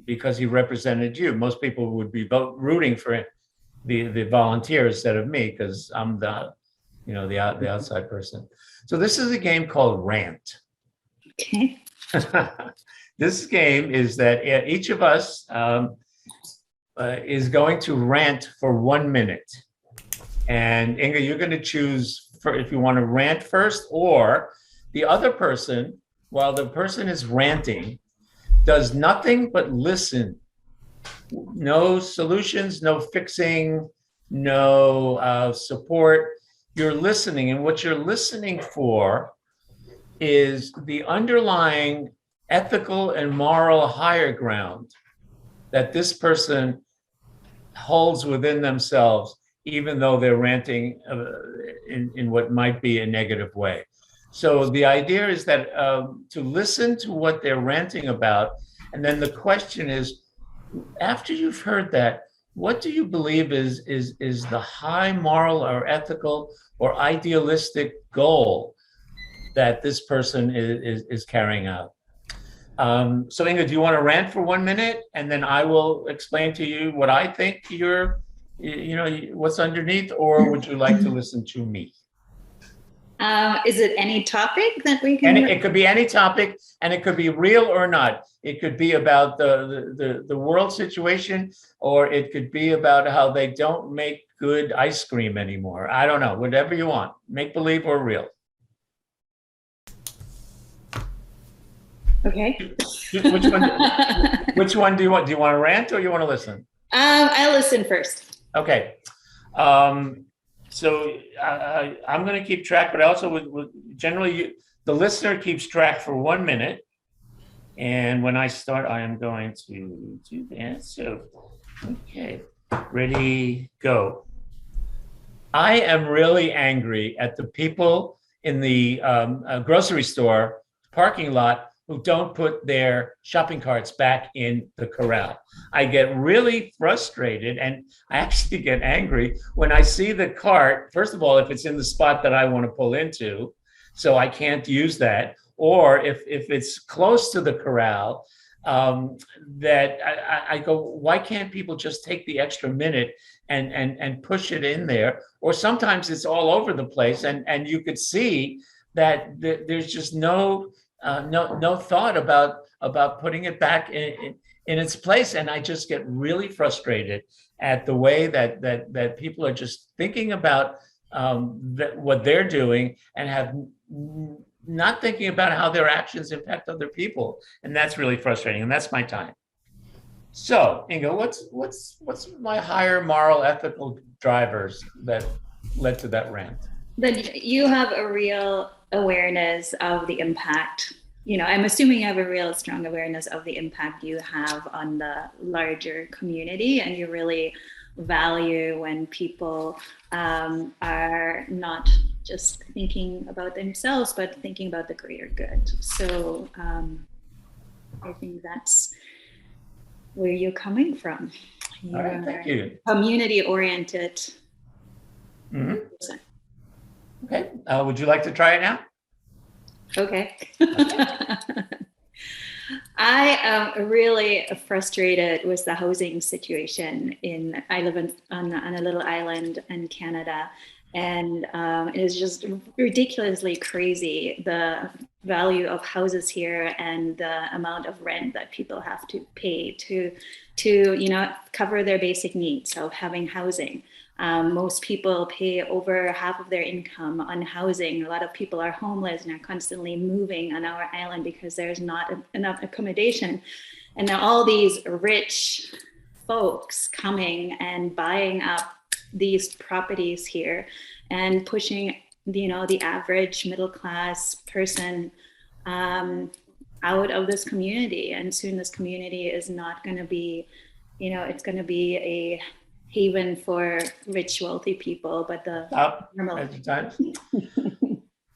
because he represented you. Most people would be rooting for the volunteer instead of me, because I'm the outside person. So this is a game called Rant. Okay. This game is that each of us is going to rant for 1 minute. And Inga, you're going to choose if you want to rant first, or the other person, while the person is ranting, does nothing but listen. No solutions, no fixing, no support. You're listening. And what you're listening for is the underlying ethical and moral higher ground that this person holds within themselves, even though they're ranting in what might be a negative way. So the idea is that to listen to what they're ranting about, and then the question is, after you've heard that, what do you believe is the high moral or ethical or idealistic goal that this person is carrying out? So Inga, do you want to rant for 1 minute, and then I will explain to you what I think what's underneath, or would you like to listen to me? Is it any topic that we can? And it could be any topic, and it could be real or not. It could be about the world situation, or it could be about how they don't make good ice cream anymore. I don't know, whatever you want, make believe or real. Okay. Which one do you want? Do you want to rant or you want to listen? I'll listen first. Okay. So I'm going to keep track, but also generally the listener keeps track for 1 minute. And when I start, I am going to do that. So, okay, ready, go. I am really angry at the people in the grocery store parking lot who don't put their shopping carts back in the corral. I get really frustrated, and I actually get angry when I see the cart, first of all, if it's in the spot that I want to pull into, so I can't use that, or if it's close to the corral, that I go, why can't people just take the extra minute and push it in there? Or sometimes it's all over the place, and you could see that there's just no thought about putting it back in its place. And I just get really frustrated at the way that people are just thinking about what they're doing and have not thinking about how their actions impact other people. And that's really frustrating. And that's my time. So, Inga, what's my higher moral, ethical drivers that led to that rant? That you have a real awareness of the impact. I'm assuming you have a real strong awareness of the impact you have on the larger community, and you really value when people are not just thinking about themselves, but thinking about the greater good. So I think that's where you're coming from. All right, thank you. Community-oriented. Mm-hmm. Okay, would you like to try it now? Okay. I am really frustrated with the housing situation. I live on a little island in Canada, and it is just ridiculously crazy, the value of houses here and the amount of rent that people have to pay to cover their basic needs of having housing. Most people pay over half of their income on housing. A lot of people are homeless and are constantly moving on our island because there's not enough accommodation. And now all these rich folks coming and buying up these properties here and pushing, the average middle class person out of this community. And soon this community is not going to be, it's going to be a haven for rich, wealthy people, but the normal.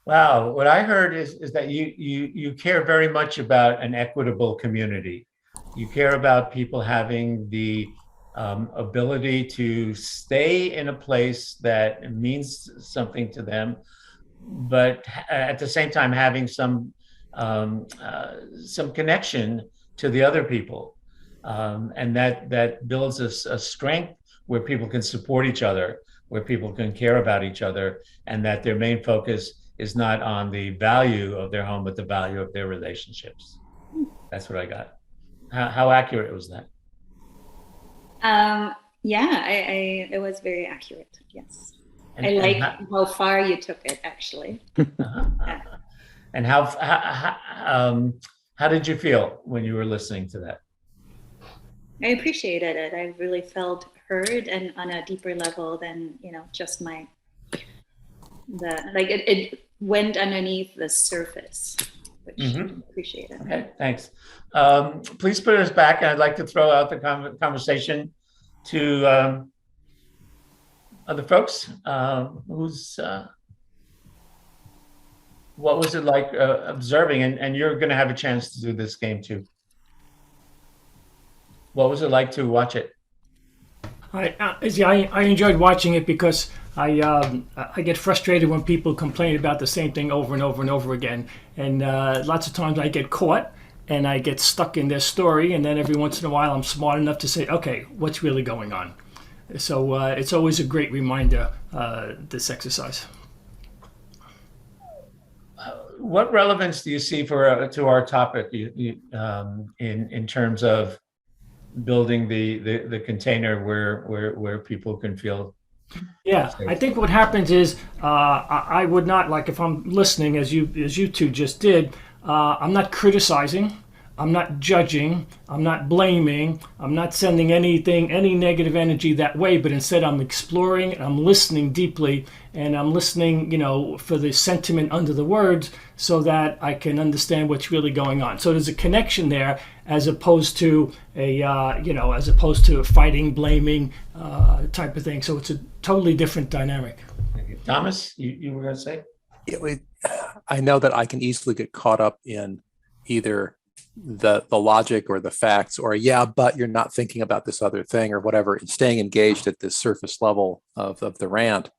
Wow, what I heard is that you care very much about an equitable community. You care about people having the ability to stay in a place that means something to them, but at the same time having some connection to the other people, and that builds a strength where people can support each other, where people can care about each other, and that their main focus is not on the value of their home, but the value of their relationships. That's what I got. How accurate was that? Yeah, it was very accurate. Yes. I like how far you took it, actually. Yeah. And how did you feel when you were listening to that? I appreciated it. I really felt heard, and on a deeper level than, just it went underneath the surface, which I appreciate it. Okay, thanks. Please put us back, and I'd like to throw out the conversation to other folks. What was it like observing? And you're going to have a chance to do this game too. What was it like to watch it? Izzy, I enjoyed watching it because I get frustrated when people complain about the same thing over and over and over again. And lots of times I get caught and I get stuck in their story. And then every once in a while I'm smart enough to say, okay, what's really going on? So it's always a great reminder, this exercise. What relevance do you see to our topic in terms of building the container where people can feel? Yeah, safe? I think what happens is I would not, like, if I'm listening as you two just did, I'm not criticizing, I'm not judging, I'm not blaming, I'm not sending any negative energy that way, but instead I'm exploring and I'm listening deeply, and I'm listening, for the sentiment under the words so that I can understand what's really going on. So there's a connection there as opposed to fighting, blaming type of thing. So it's a totally different dynamic. Thomas, you were going to say? I know that I can easily get caught up in either the logic or the facts, or but you're not thinking about this other thing or whatever, and staying engaged at this surface level of the rant.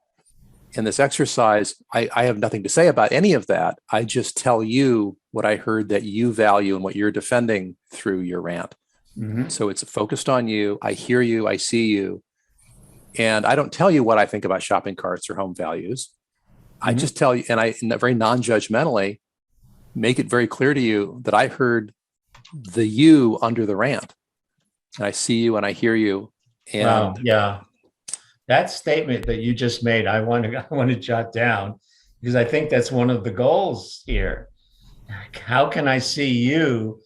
In this exercise, I have nothing to say about any of that. I just tell you what I heard that you value and what you're defending through your rant. Mm-hmm. So it's focused on you. I hear you. I see you. And I don't tell you what I think about shopping carts or home values. Mm-hmm. I just tell you, and I very non-judgmentally make it very clear to you that I heard the you under the rant. And I see you and I hear you. And wow, yeah. That statement that you just made, I want to jot down, because I think that's one of the goals here. How can I see you,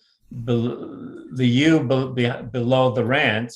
below the rant,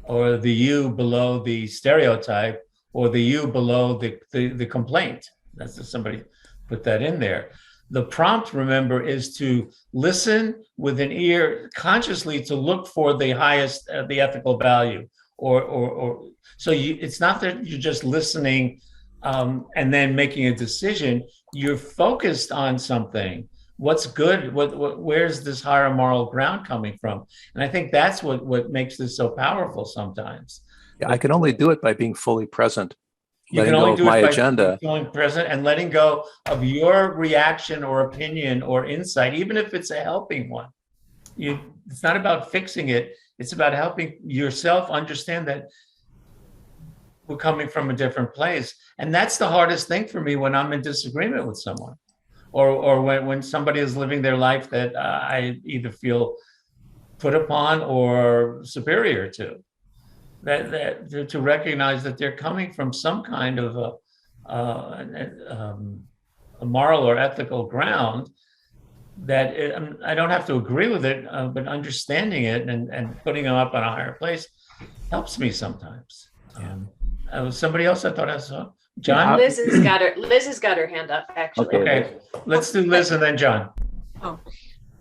or the you below the stereotype, or the you below the complaint? That's just somebody put that in there. The prompt, remember, is to listen with an ear consciously to look for the highest, the ethical value, or so it's not that you're just listening and then making a decision. You're focused on something. What's good? Where's this higher moral ground coming from? And I think that's what makes this so powerful sometimes. Yeah, I can only do it by being fully present. You can only do it by feeling present and letting go of your reaction or opinion or insight, even if it's a helping one. It's not about fixing it. It's about helping yourself understand that we're coming from a different place. And that's the hardest thing for me when I'm in disagreement with someone, or when somebody is living their life that I either feel put upon or superior to. That to recognize that they're coming from some kind of a moral or ethical ground, that I don't have to agree with it, but understanding it and putting them up on a higher place helps me sometimes. Somebody else I thought I saw. John? Liz has got her hand up, actually. Okay, let's do Liz and then John.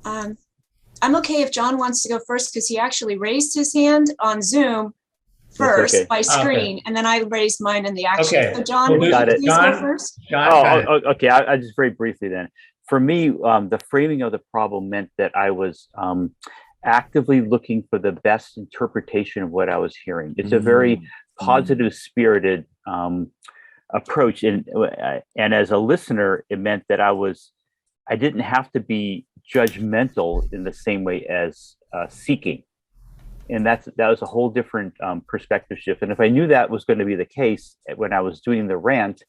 I'm okay if John wants to go first because he actually raised his hand on Zoom first by screen, and then I raised mine in the action. Okay. So John, would you please go first? Okay. I just very briefly then. For me, the framing of the problem meant that I was actively looking for the best interpretation of what I was hearing. It's a very positive spirited approach. And as a listener, it meant that I didn't have to be judgmental in the same way as seeking. And that was a whole different perspective shift. And if I knew that was going to be the case when I was doing the rant,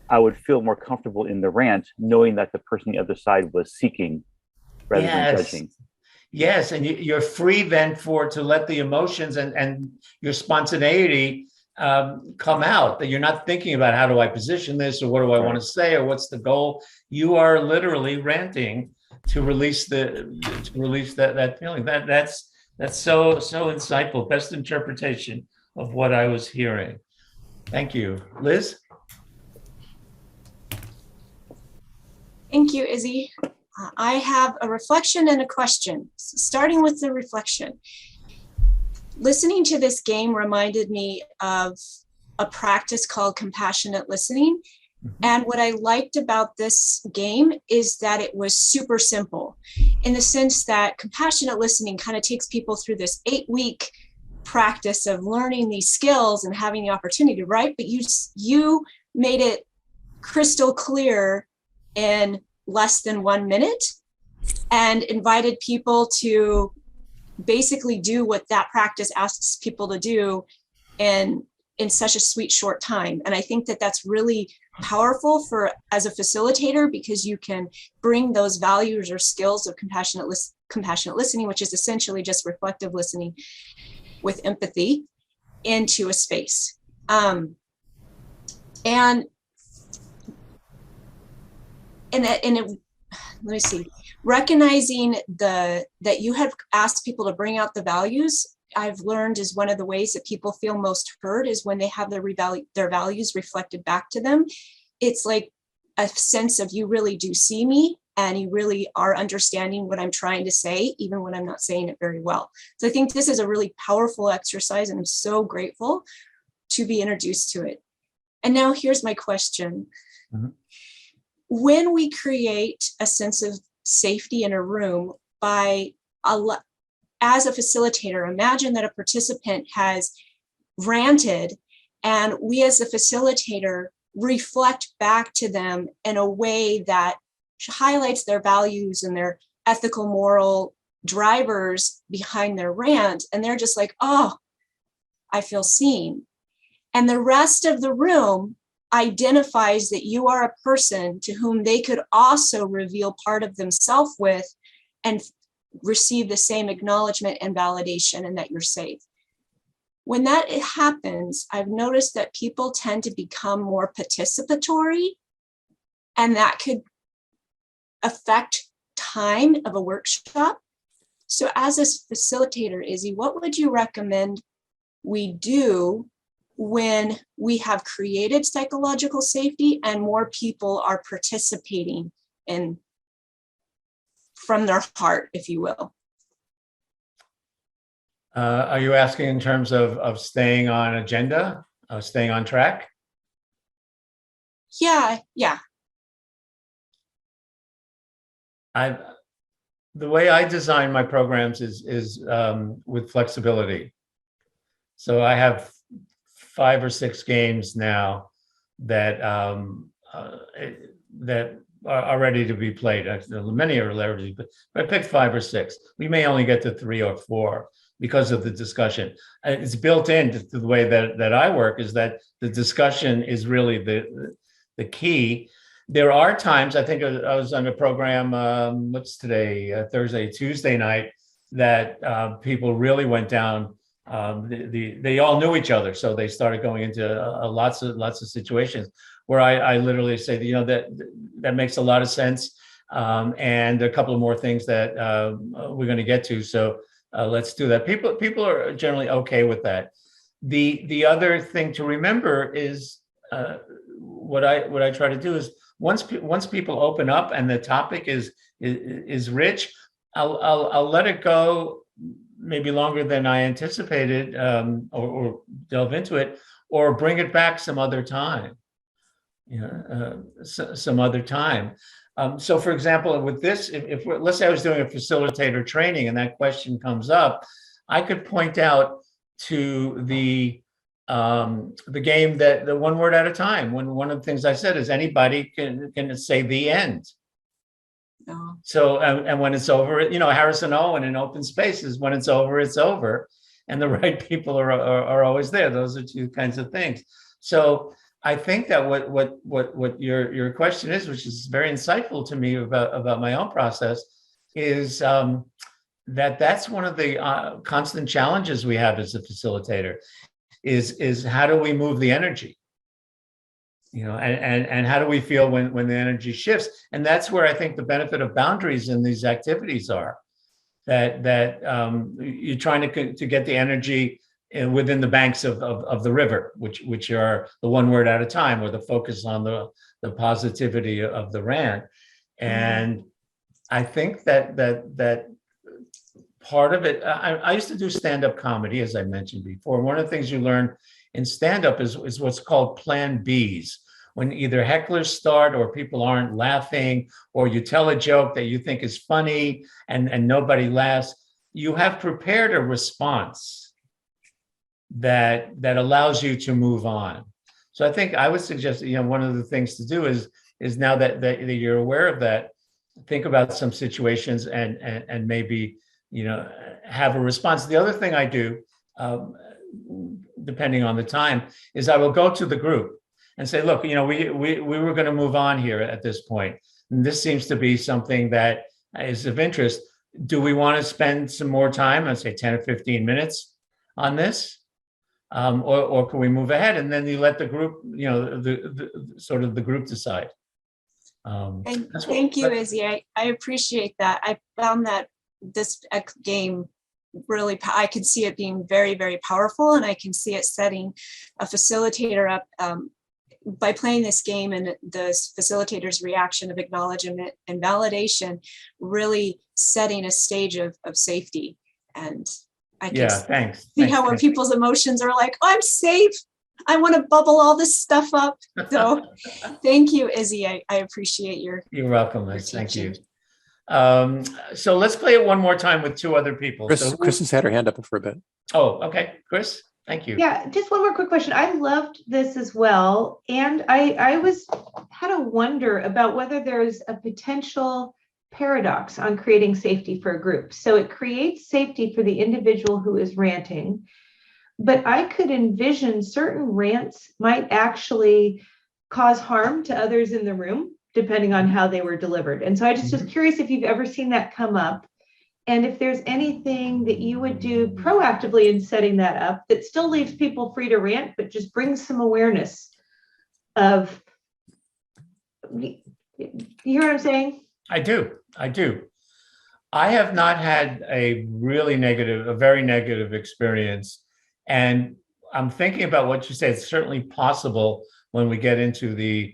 I would feel more comfortable in the rant, knowing that the person on the other side was seeking rather than judging. Yes, and you're free then to let the emotions and your spontaneity come out, that you're not thinking about how do I position this or what do I want to say or what's the goal. You are literally ranting to release that feeling. That's so insightful. Best interpretation of what I was hearing. Thank you. Liz? Thank you, Izzy. I have a reflection and a question. Starting with the reflection. Listening to this game reminded me of a practice called compassionate listening. And what I liked about this game is that it was super simple in the sense that compassionate listening kind of takes people through this 8-week practice of learning these skills and having the opportunity, right? But you made it crystal clear in less than 1 minute and invited people to basically do what that practice asks people to do in such a sweet short time. And I think that that's really powerful as a facilitator, because you can bring those values or skills of compassionate listening, which is essentially just reflective listening with empathy, into a space. Let me see, recognizing that you have asked people to bring out the values, I've learned is one of the ways that people feel most heard is when they have their values reflected back to them. It's like a sense of you really do see me and you really are understanding what I'm trying to say, even when I'm not saying it very well. So I think this is a really powerful exercise and I'm so grateful to be introduced to it. And now here's my question. Mm-hmm. When we create a sense of safety in a room as a facilitator, imagine that a participant has ranted and we as a facilitator reflect back to them in a way that highlights their values and their ethical, moral drivers behind their rant. And they're just like, oh, I feel seen. And the rest of the room identifies that you are a person to whom they could also reveal part of themselves with and receive the same acknowledgement and validation, and that you're safe. When that happens, I've noticed that people tend to become more participatory, and that could affect time of a workshop. So as a facilitator, Izzy, what would you recommend we do when we have created psychological safety and more people are participating in from their heart, if you will? Are you asking in terms of staying on agenda, staying on track? Yeah. The way I design my programs is with flexibility. So I have 5 or 6 games now that that are ready to be played. Many are ready, but I picked 5 or 6. We may only get to 3 or 4 because of the discussion. It's built into the way that I work, is that the discussion is really the key. There are times, I think I was on a program, what's today, Thursday, Tuesday night, that people really went down. They all knew each other, so they started going into lots of situations where I literally say, that makes a lot of sense, and a couple of more things that we're going to get to. So let's do that. People are generally okay with that. The other thing to remember is what I try to do is once people open up and the topic is rich, I'll let it go maybe longer than I anticipated, or delve into it, or bring it back some other time. Some other time. So, for example, with this, if let's say I was doing a facilitator training and that question comes up, I could point out to the game that the one word at a time. When one of the things I said is anybody can say the end. Oh. So, and when it's over, Harrison Owen in Open Spaces, when it's over, and the right people are always there. Those are two kinds of things. So I think that what your question is, which is very insightful to me about my own process, is that's one of the constant challenges we have as a facilitator, is how do we move the energy? And how do we feel when the energy shifts? And that's where I think the benefit of boundaries in these activities are, that you're trying to get the energy within the banks of the river, which are the one word at a time, or the focus on the positivity of the rant. And I think that part of it, I used to do stand-up comedy, as I mentioned before. One of the things you learn in stand-up is what's called plan Bs. When either hecklers start or people aren't laughing, or you tell a joke that you think is funny and nobody laughs, you have prepared a response that allows you to move on. So I think I would suggest, one of the things to do is now that you're aware of that, think about some situations and maybe, have a response. The other thing I do, depending on the time, is I will go to the group and say, look, we were going to move on here at this point, and this seems to be something that is of interest. Do we want to spend some more time, let's say 10 or 15 minutes on this? Or can we move ahead? And then you let the group, the group decide. Thank you, Izzy. I appreciate that. I found that this game really, I can see it being very, very powerful, and I can see it setting a facilitator up by playing this game, and the facilitator's reaction of acknowledgement and validation, really setting a stage of safety. And I can see how where people's emotions are like, oh, I'm safe. I want to bubble all this stuff up. So thank you, Izzy. I appreciate your. You're welcome, Liz. Thank you. So let's play it one more time with two other people. Chris has had her hand up for a bit. Oh, okay. Chris, thank you. Yeah, just one more quick question. I loved this as well. And I had a wonder about whether there's a potential paradox on creating safety for a group. So it creates safety for the individual who is ranting, but I could envision certain rants might actually cause harm to others in the room, depending on how they were delivered. And so I just was curious if you've ever seen that come up, and if there's anything that you would do proactively in setting that up that still leaves people free to rant, but just brings some awareness of, you hear what I'm saying? I do. I have not had a very negative experience. And I'm thinking about what you say. It's certainly possible when we get into the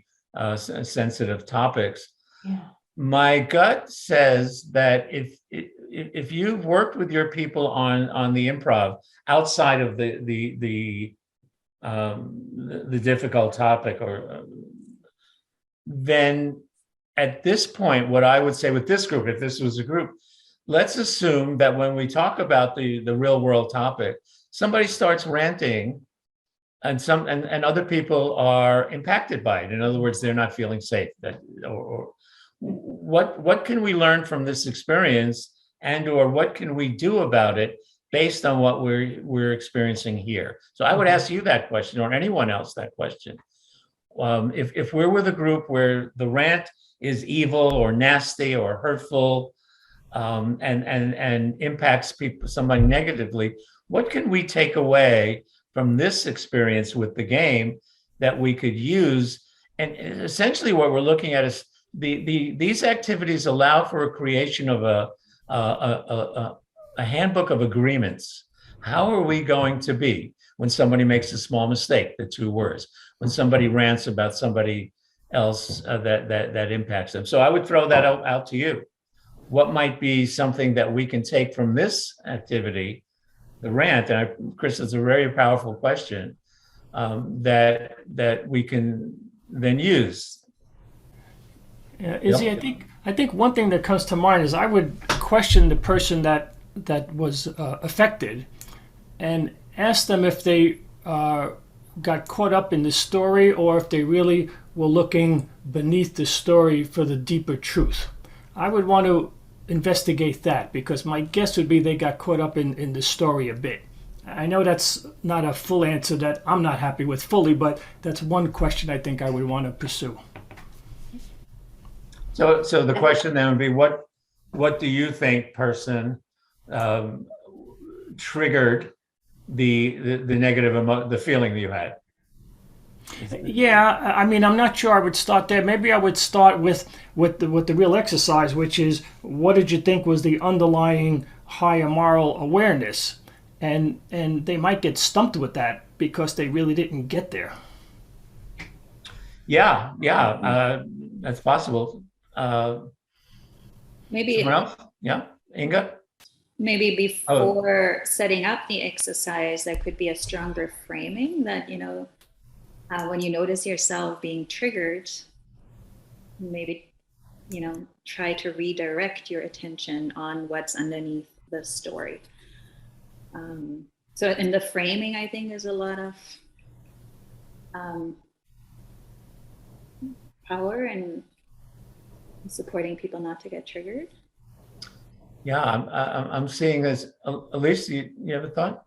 sensitive topics. Yeah. My gut says that if you've worked with your people on the improv outside of the difficult topic, then at this point, what I would say with this group, if this was a group, let's assume that when we talk about the real world topic, somebody starts ranting and other people are impacted by it. In other words, they're not feeling safe. Or what can we learn from this experience, or what can we do about it based on what we're experiencing here? So I would ask you that question, or anyone else that question. If we're with a group where the rant is evil or nasty or hurtful, and impacts somebody negatively, what can we take away from this experience with the game that we could use? And essentially what we're looking at is these activities allow for a creation of a handbook of agreements How are we going to be when somebody makes a small mistake, the 2 words, when somebody rants about somebody else that impacts them? So I would throw that out to you. What might be something that we can take from this activity, the rant? And Chris, it's a very powerful question that we can then use. Yeah, Izzy, I think one thing that comes to mind is I would question the person that was affected, and ask them if they got caught up in the story or if they really were looking beneath the story for the deeper truth. I would want to investigate that, because my guess would be they got caught up in the story a bit. I know that's not a full answer that I'm not happy with fully, but that's one question I think I would want to pursue. So the question then would be, what do you think, person, triggered the negative the feeling that you had? Yeah, I mean, I'm not sure I would start there. Maybe I would start with the real exercise, which is, what did you think was the underlying higher moral awareness? And they might get stumped with that because they really didn't get there. Yeah, that's possible. Maybe someone else? Yeah, Inga? Maybe before setting up the exercise, there could be a stronger framing that, when you notice yourself being triggered, maybe, try to redirect your attention on what's underneath the story. So in the framing, I think there's a lot of power in supporting people not to get triggered. Yeah, I'm seeing this. Elise, you have a thought?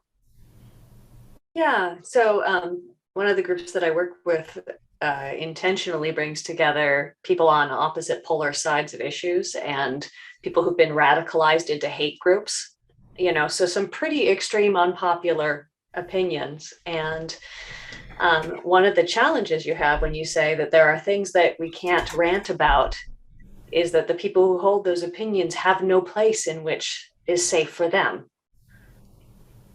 Yeah, so one of the groups that I work with intentionally brings together people on opposite polar sides of issues and people who've been radicalized into hate groups, so some pretty extreme unpopular opinions. And one of the challenges you have when you say that there are things that we can't rant about is that the people who hold those opinions have no place in which is safe for them.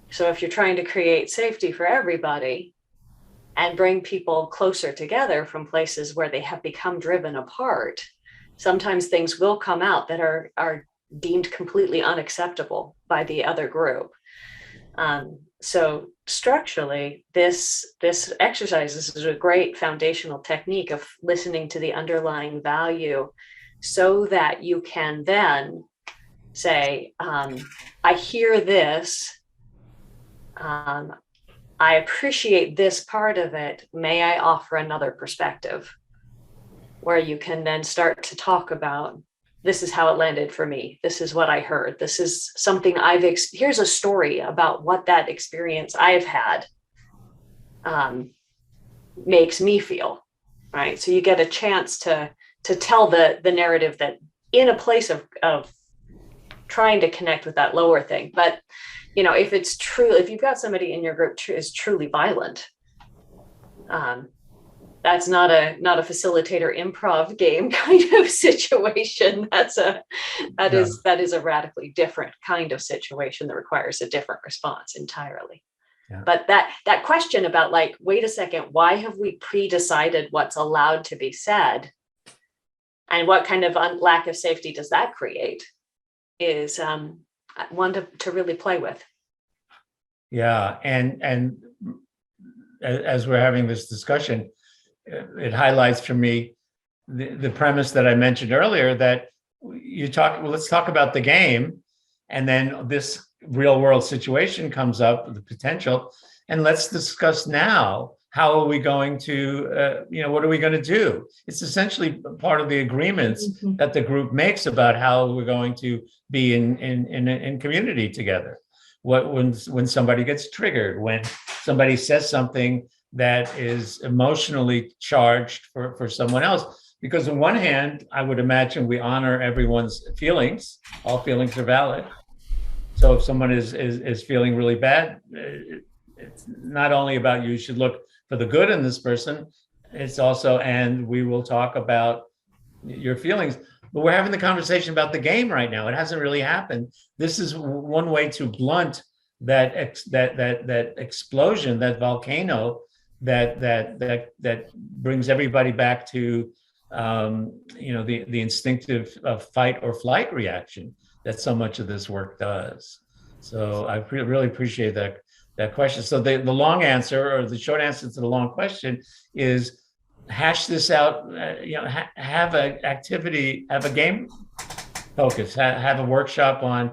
So if you're trying to create safety for everybody and bring people closer together from places where they have become driven apart, sometimes things will come out that are deemed completely unacceptable by the other group. So structurally, this exercise, this is a great foundational technique of listening to the underlying value, so that you can then say, I hear this, I appreciate this part of it, may I offer another perspective? Where you can then start to talk about, this is how it landed for me, this is what I heard, this is something here's a story about what that experience I've had makes me feel, right? So you get a chance to tell the narrative that in a place of trying to connect with that lower thing. But, if it's true, if you've got somebody in your group is truly violent, that's not a facilitator improv game kind of situation. That is a radically different kind of situation that requires a different response entirely. Yeah. But that question about wait a second, why have we pre-decided what's allowed to be said? And what kind of lack of safety does that create is one to really play with. Yeah, and as we're having this discussion, it highlights for me the premise that I mentioned earlier, that let's talk about the game, and then this real world situation comes up, the potential, and let's discuss now, how are we going to, what are we going to do? It's essentially part of the agreements that the group makes about how we're going to be in community together. When somebody gets triggered, when somebody says something that is emotionally charged for someone else. Because on one hand, I would imagine we honor everyone's feelings. All feelings are valid. So if someone is feeling really bad, it's not only about you should look for the good in this person, it's also, and we will talk about your feelings. But we're having the conversation about the game right now. It hasn't really happened. This is one way to blunt that explosion, that volcano that brings everybody back to the instinctive fight or flight reaction that so much of this work does. So I really appreciate that question. So the long answer, or the short answer to the long question, is hash this out. Have an activity, have a game focus, have a workshop on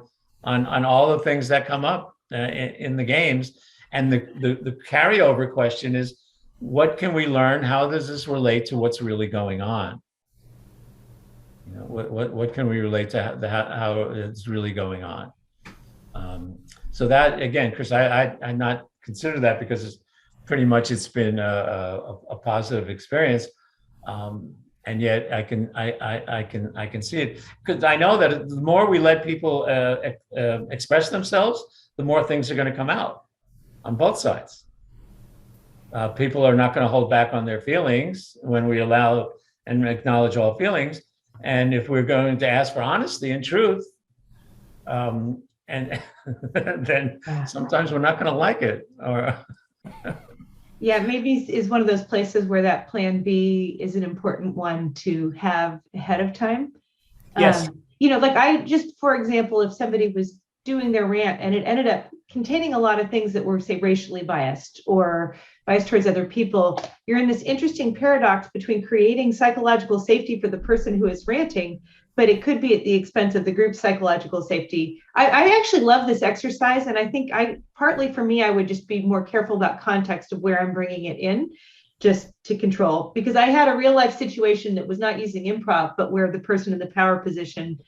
all the things that come up in the games. And the carryover question is, what can we learn? How does this relate to what's really going on? What can we relate to how it's really going on? So that, again, Chris, I not consider that because it's been a positive experience, and yet I can see it, because I know that the more we let people express themselves, the more things are going to come out on both sides. People are not going to hold back on their feelings when we allow and acknowledge all feelings. And if we're going to ask for honesty and truth, and then sometimes we're not going to like it. Or yeah, maybe is one of those places where that plan B is an important one to have ahead of time. Yes. For example, if somebody was doing their rant and it ended up containing a lot of things that were, say, racially biased or biased towards other people, you're in this interesting paradox between creating psychological safety for the person who is ranting, but it could be at the expense of the group's psychological safety. I actually love this exercise, and I think partly for me, I would just be more careful about context of where I'm bringing it in, just to control, because I had a real life situation that was not using improv, but where the person in the power position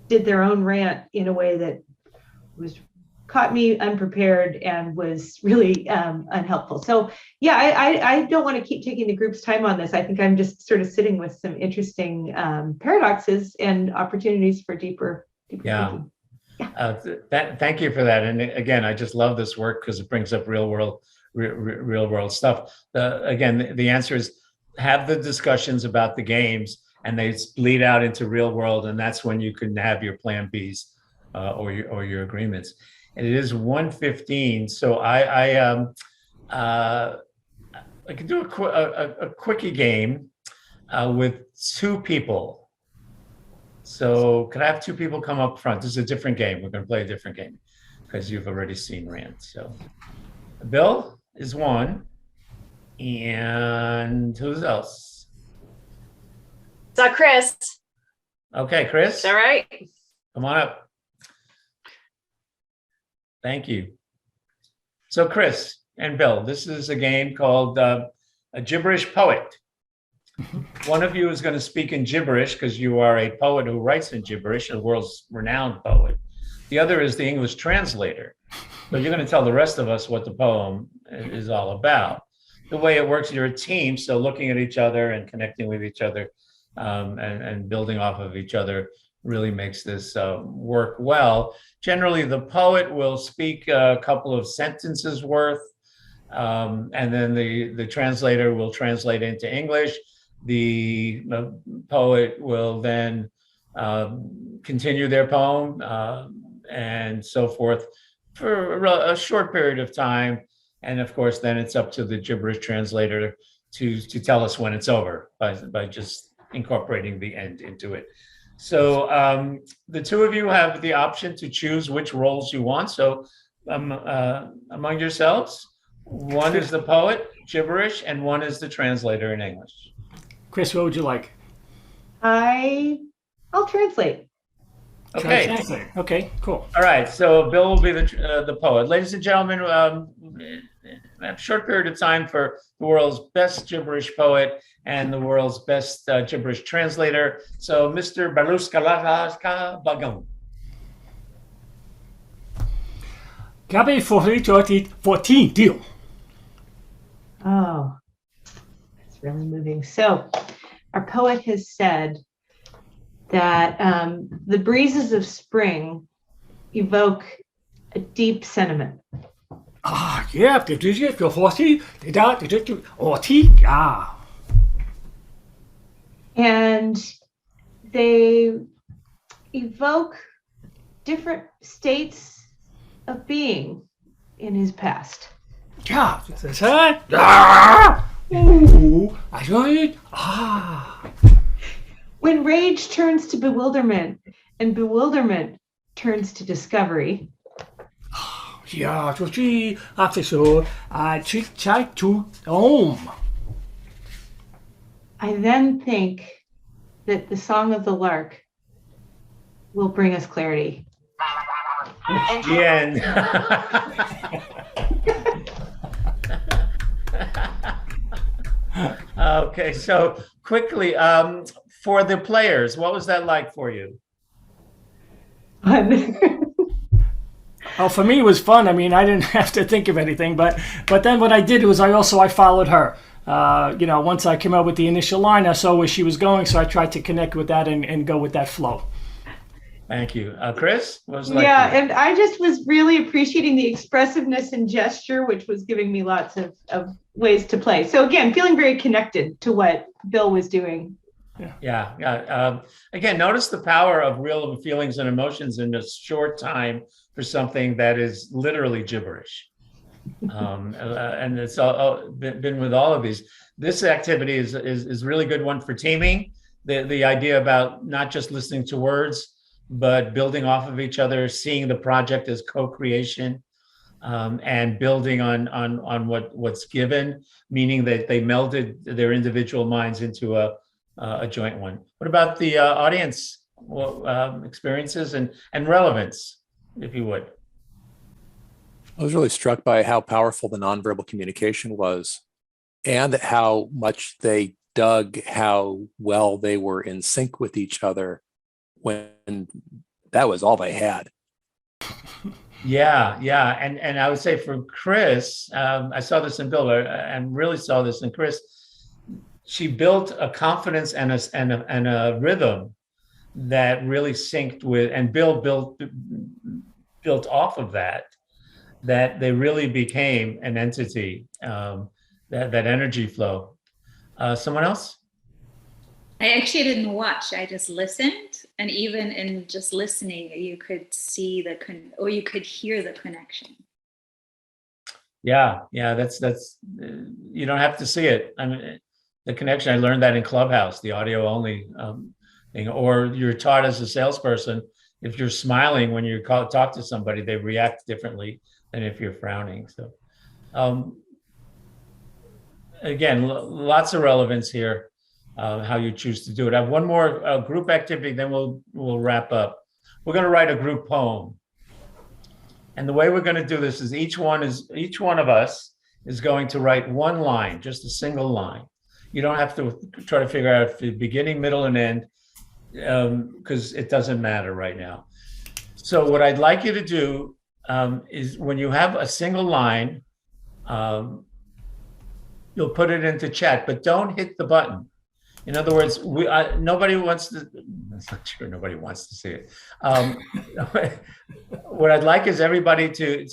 did their own rant in a way that caught me unprepared and was really unhelpful. So yeah, I don't want to keep taking the group's time on this. I think I'm just sort of sitting with some interesting paradoxes and opportunities for deeper thinking. Thank you for that. And again, I just love this work because it brings up real world stuff. The answer is have the discussions about the games, and they bleed out into real world, and that's when you can have your plan Bs or your agreements. And it is 1:15, so I can do a quickie game with two people. So could I have two people come up front? This is a different game. We're going to play a different game because you've already seen Rant. So Bill is one, and who's else? It's Chris. Okay, Chris. Is that right? Come on up. Thank you. So Chris and Bill, this is a game called A Gibberish Poet. One of you is going to speak in gibberish because you are a poet who writes in gibberish, a world's renowned poet. The other is the English translator. So you're going to tell the rest of us what the poem is all about. The way it works, you're a team, so looking at each other and connecting with each other and building off of each other really makes this work well. Generally, the poet will speak a couple of sentences worth, and then the translator will translate into English. The poet will then continue their poem and so forth for a short period of time. And of course, then it's up to the gibberish translator to tell us when it's over by just incorporating the end into it. So the two of you have the option to choose which roles you want. So among yourselves, one is the poet, gibberish, and one is the translator in English. Chris, what would you like? I'll translate. Okay. Translate. Okay, cool. All right. So Bill will be the poet. Ladies and gentlemen, a short period of time for the world's best gibberish poet and the world's best gibberish translator. So Mr. Baluskalaska Bagam. Gabi 14 deal. Oh, that's really moving. So our poet has said that the breezes of spring evoke a deep sentiment. Yeah, det er for 40, det yeah. And they evoke different states of being in his past. Ja, das ist halt. I got it. When rage turns to bewilderment and bewilderment turns to discovery. Ja, così episode chit-chat to home. I then think that the song of the lark will bring us clarity. The end. Okay, so quickly, for the players, what was that like for you? Oh, for me, it was fun. I mean, I didn't have to think of anything, but then what I did was I followed her. Once I came up with the initial line, I saw where she was going, so I tried to connect with that and go with that flow. Thank you. Chris, what was it like? Yeah, and I just was really appreciating the expressiveness and gesture, which was giving me lots of ways to play. So again, feeling very connected to what Bill was doing. Yeah. Again, notice the power of real feelings and emotions in a short time for something that is literally gibberish. And it's all been with all of these. This activity is really good one for teaming. The idea about not just listening to words, but building off of each other, seeing the project as co-creation, and building on what's given, meaning that they melded their individual minds into a joint one. What about the audience experiences and relevance, if you would? I was really struck by how powerful the nonverbal communication was, and how much they dug how well they were in sync with each other when that was all they had. Yeah. And I would say for Chris, I saw this in Bill, and really saw this in Chris. She built a confidence and a rhythm that really synced with, and Bill built off of that they really became an entity, that energy flow. Someone else? I actually didn't watch. I just listened, and even in just listening, you could see or you could hear the connection. Yeah. That's you don't have to see it. I mean, the connection. I learned that in Clubhouse, the audio only thing. Or you're taught as a salesperson, if you're smiling when you talk to somebody, they react differently than if you're frowning. So, again, lots of relevance here. How you choose to do it. I have one more group activity, then we'll wrap up. We're going to write a group poem, and the way we're going to do this is each one of us is going to write one line, just a single line. You don't have to try to figure out the beginning, middle, and end, because it doesn't matter right now. So what I'd like you to do is, when you have a single line, you'll put it into chat, but don't hit the button. In other words, nobody wants to. That's not true. Nobody wants to see it. What I'd like is everybody to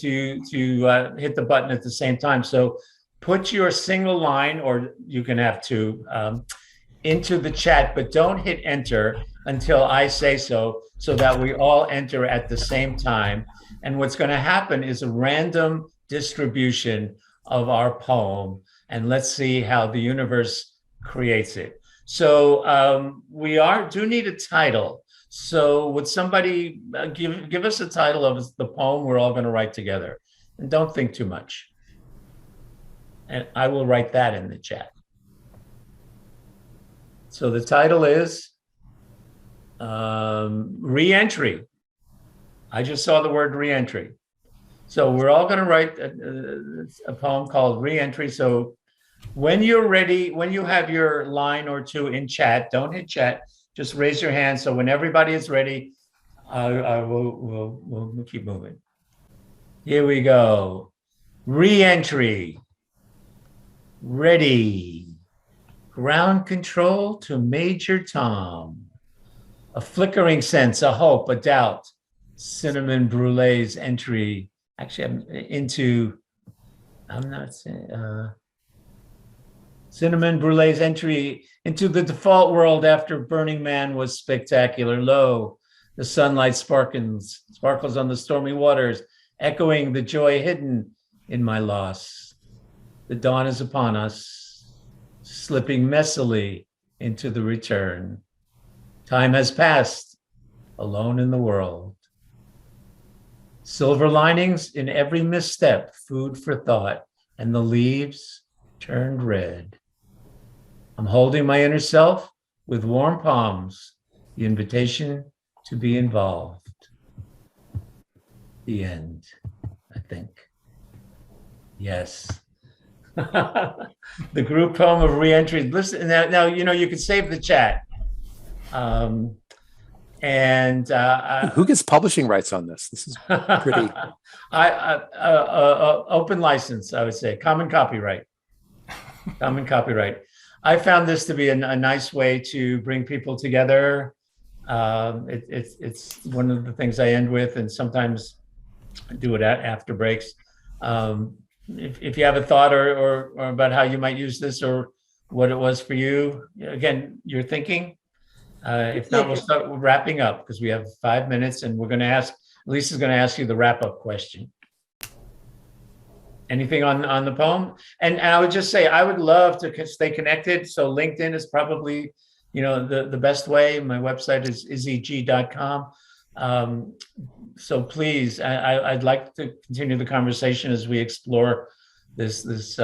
hit the button at the same time. So put your single line, or you can have two, into the chat, but don't hit enter until I say so that we all enter at the same time. And what's going to happen is a random distribution of our poem, and let's see how the universe creates it. So we do need a title. So would somebody give us a title of the poem we're all going to write together? And don't think too much. And I will write that in the chat. So the title is Re-Entry. I just saw the word re-entry. So we're all going to write a poem called Re-Entry. So when you're ready, when you have your line or two in chat, don't hit chat, just raise your hand. So when everybody is ready, we'll keep moving. Here we go. Re-entry. Ready. Ground control to Major Tom. A flickering sense, a hope, a doubt. Cinnamon Brulee's entry. Actually, Cinnamon Brulee's entry into the default world after Burning Man was spectacular. Lo, the sunlight sparkles on the stormy waters echoing the joy hidden in my loss. The dawn is upon us, slipping messily into the return. Time has passed, alone in the world. Silver linings in every misstep, food for thought, and the leaves turned red. I'm holding my inner self with warm palms, the invitation to be involved. The end, I think. Yes. The group poem of reentry. Listen, now you can save the chat. Who gets publishing rights on this? This is pretty. Open license, I would say. Common copyright. Common copyright. I found this to be a nice way to bring people together. It's one of the things I end with, and sometimes do it after breaks. If you have a thought or about how you might use this or what it was for you, again, you're thinking. If not, we'll start wrapping up because we have 5 minutes, and we're going to ask. Lisa's going to ask you the wrap-up question. Anything on the poem? And I would just say I would love to stay connected. So LinkedIn is probably the best way. My website is izzy.com. So please, I'd like to continue the conversation as we explore this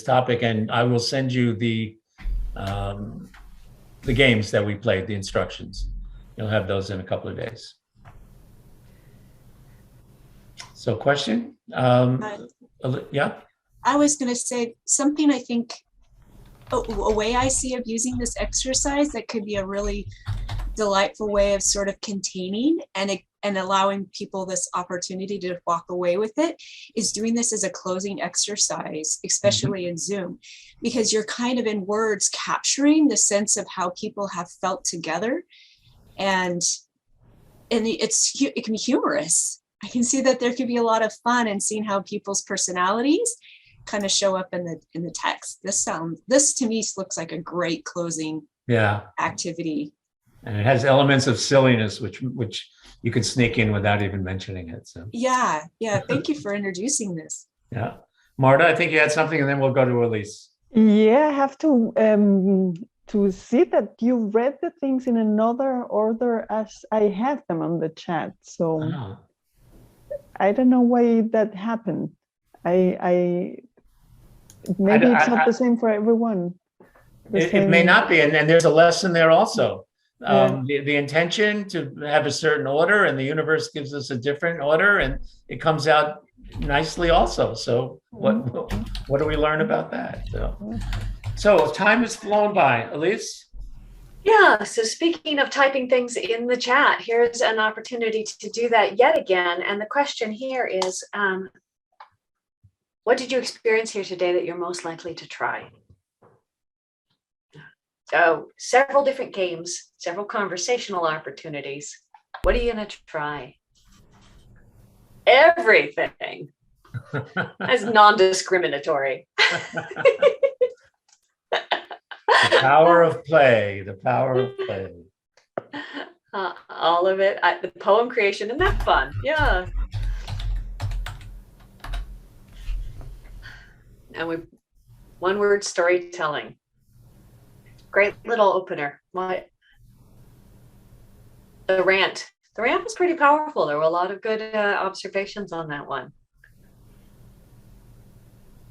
topic, and I will send you the games that we played, the instructions. You'll have those in a couple of days. So question? Yeah. I was going to say something. I think a way I see of using this exercise that could be a really delightful way of sort of containing and allowing people this opportunity to walk away with it is doing this as a closing exercise, especially in Zoom, because you're kind of in words capturing the sense of how people have felt together, and it can be humorous. I can see that there could be a lot of fun in seeing how people's personalities kind of show up in the text. This to me looks like a great closing activity. And it has elements of silliness, which you could sneak in without even mentioning it. So yeah. Thank you for introducing this. Yeah, Marta, I think you had something, and then we'll go to Elise. Yeah, I have to see that you read the things in another order as I have them on the chat. So I don't know why that happened. Maybe it's not the same for everyone. It may not be, and there's a lesson there also. The intention to have a certain order, and the universe gives us a different order, and it comes out nicely also. So what do we learn about that? So time has flown by. Elise? Yeah, so speaking of typing things in the chat, here's an opportunity to do that yet again. And the question here is, what did you experience here today that you're most likely to try? So several different games, several conversational opportunities. What are you going to try? Everything. That's non-discriminatory. The power of play. The power of play. All of it. The poem creation, isn't that fun? Yeah. And one-word storytelling. Great little opener. The Rant. The Rant was pretty powerful. There were a lot of good observations on that one.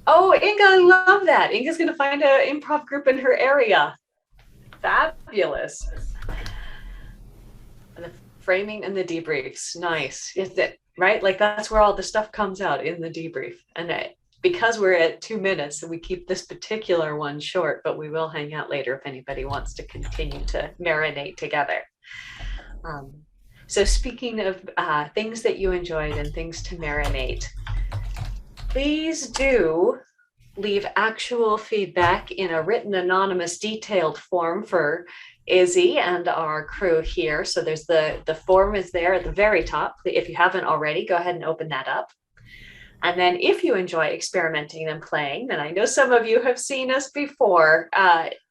Oh, Inga, I love that. Inga's going to find an improv group in her area. Fabulous. And the framing and the debriefs. Nice. Is that right? Like that's where all the stuff comes out, in the debrief. And because we're at 2 minutes, we keep this particular one short, but we will hang out later if anybody wants to continue to marinate together. So speaking of things that you enjoyed and things to marinate, please do leave actual feedback in a written, anonymous, detailed form for Izzy and our crew here. So there's the form is there at the very top. If you haven't already, go ahead and open that up. And then if you enjoy experimenting and playing, and I know some of you have seen us before,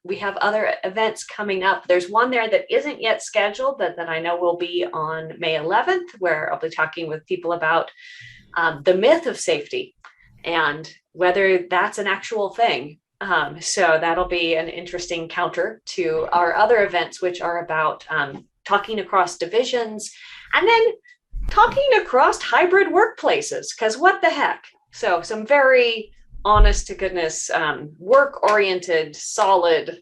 we have other events coming up. There's one there that isn't yet scheduled, that I know will be on May 11th, where I'll be talking with people about the myth of safety and whether that's an actual thing. So that'll be an interesting counter to our other events, which are about talking across divisions and then talking across hybrid workplaces, because what the heck? So some very honest to goodness, work-oriented, solid,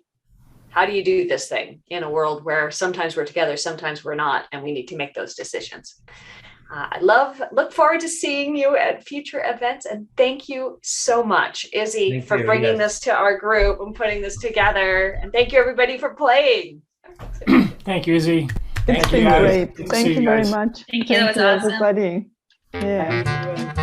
how do you do this thing in a world where sometimes we're together, sometimes we're not, and we need to make those decisions. I look forward to seeing you at future events, and thank you so much, Izzy, for bringing this to our group and putting this together. And thank you, everybody, for playing. Thank you, Izzy. It's been great. Thank you very much. Thank you. That was awesome. Everybody. Yeah.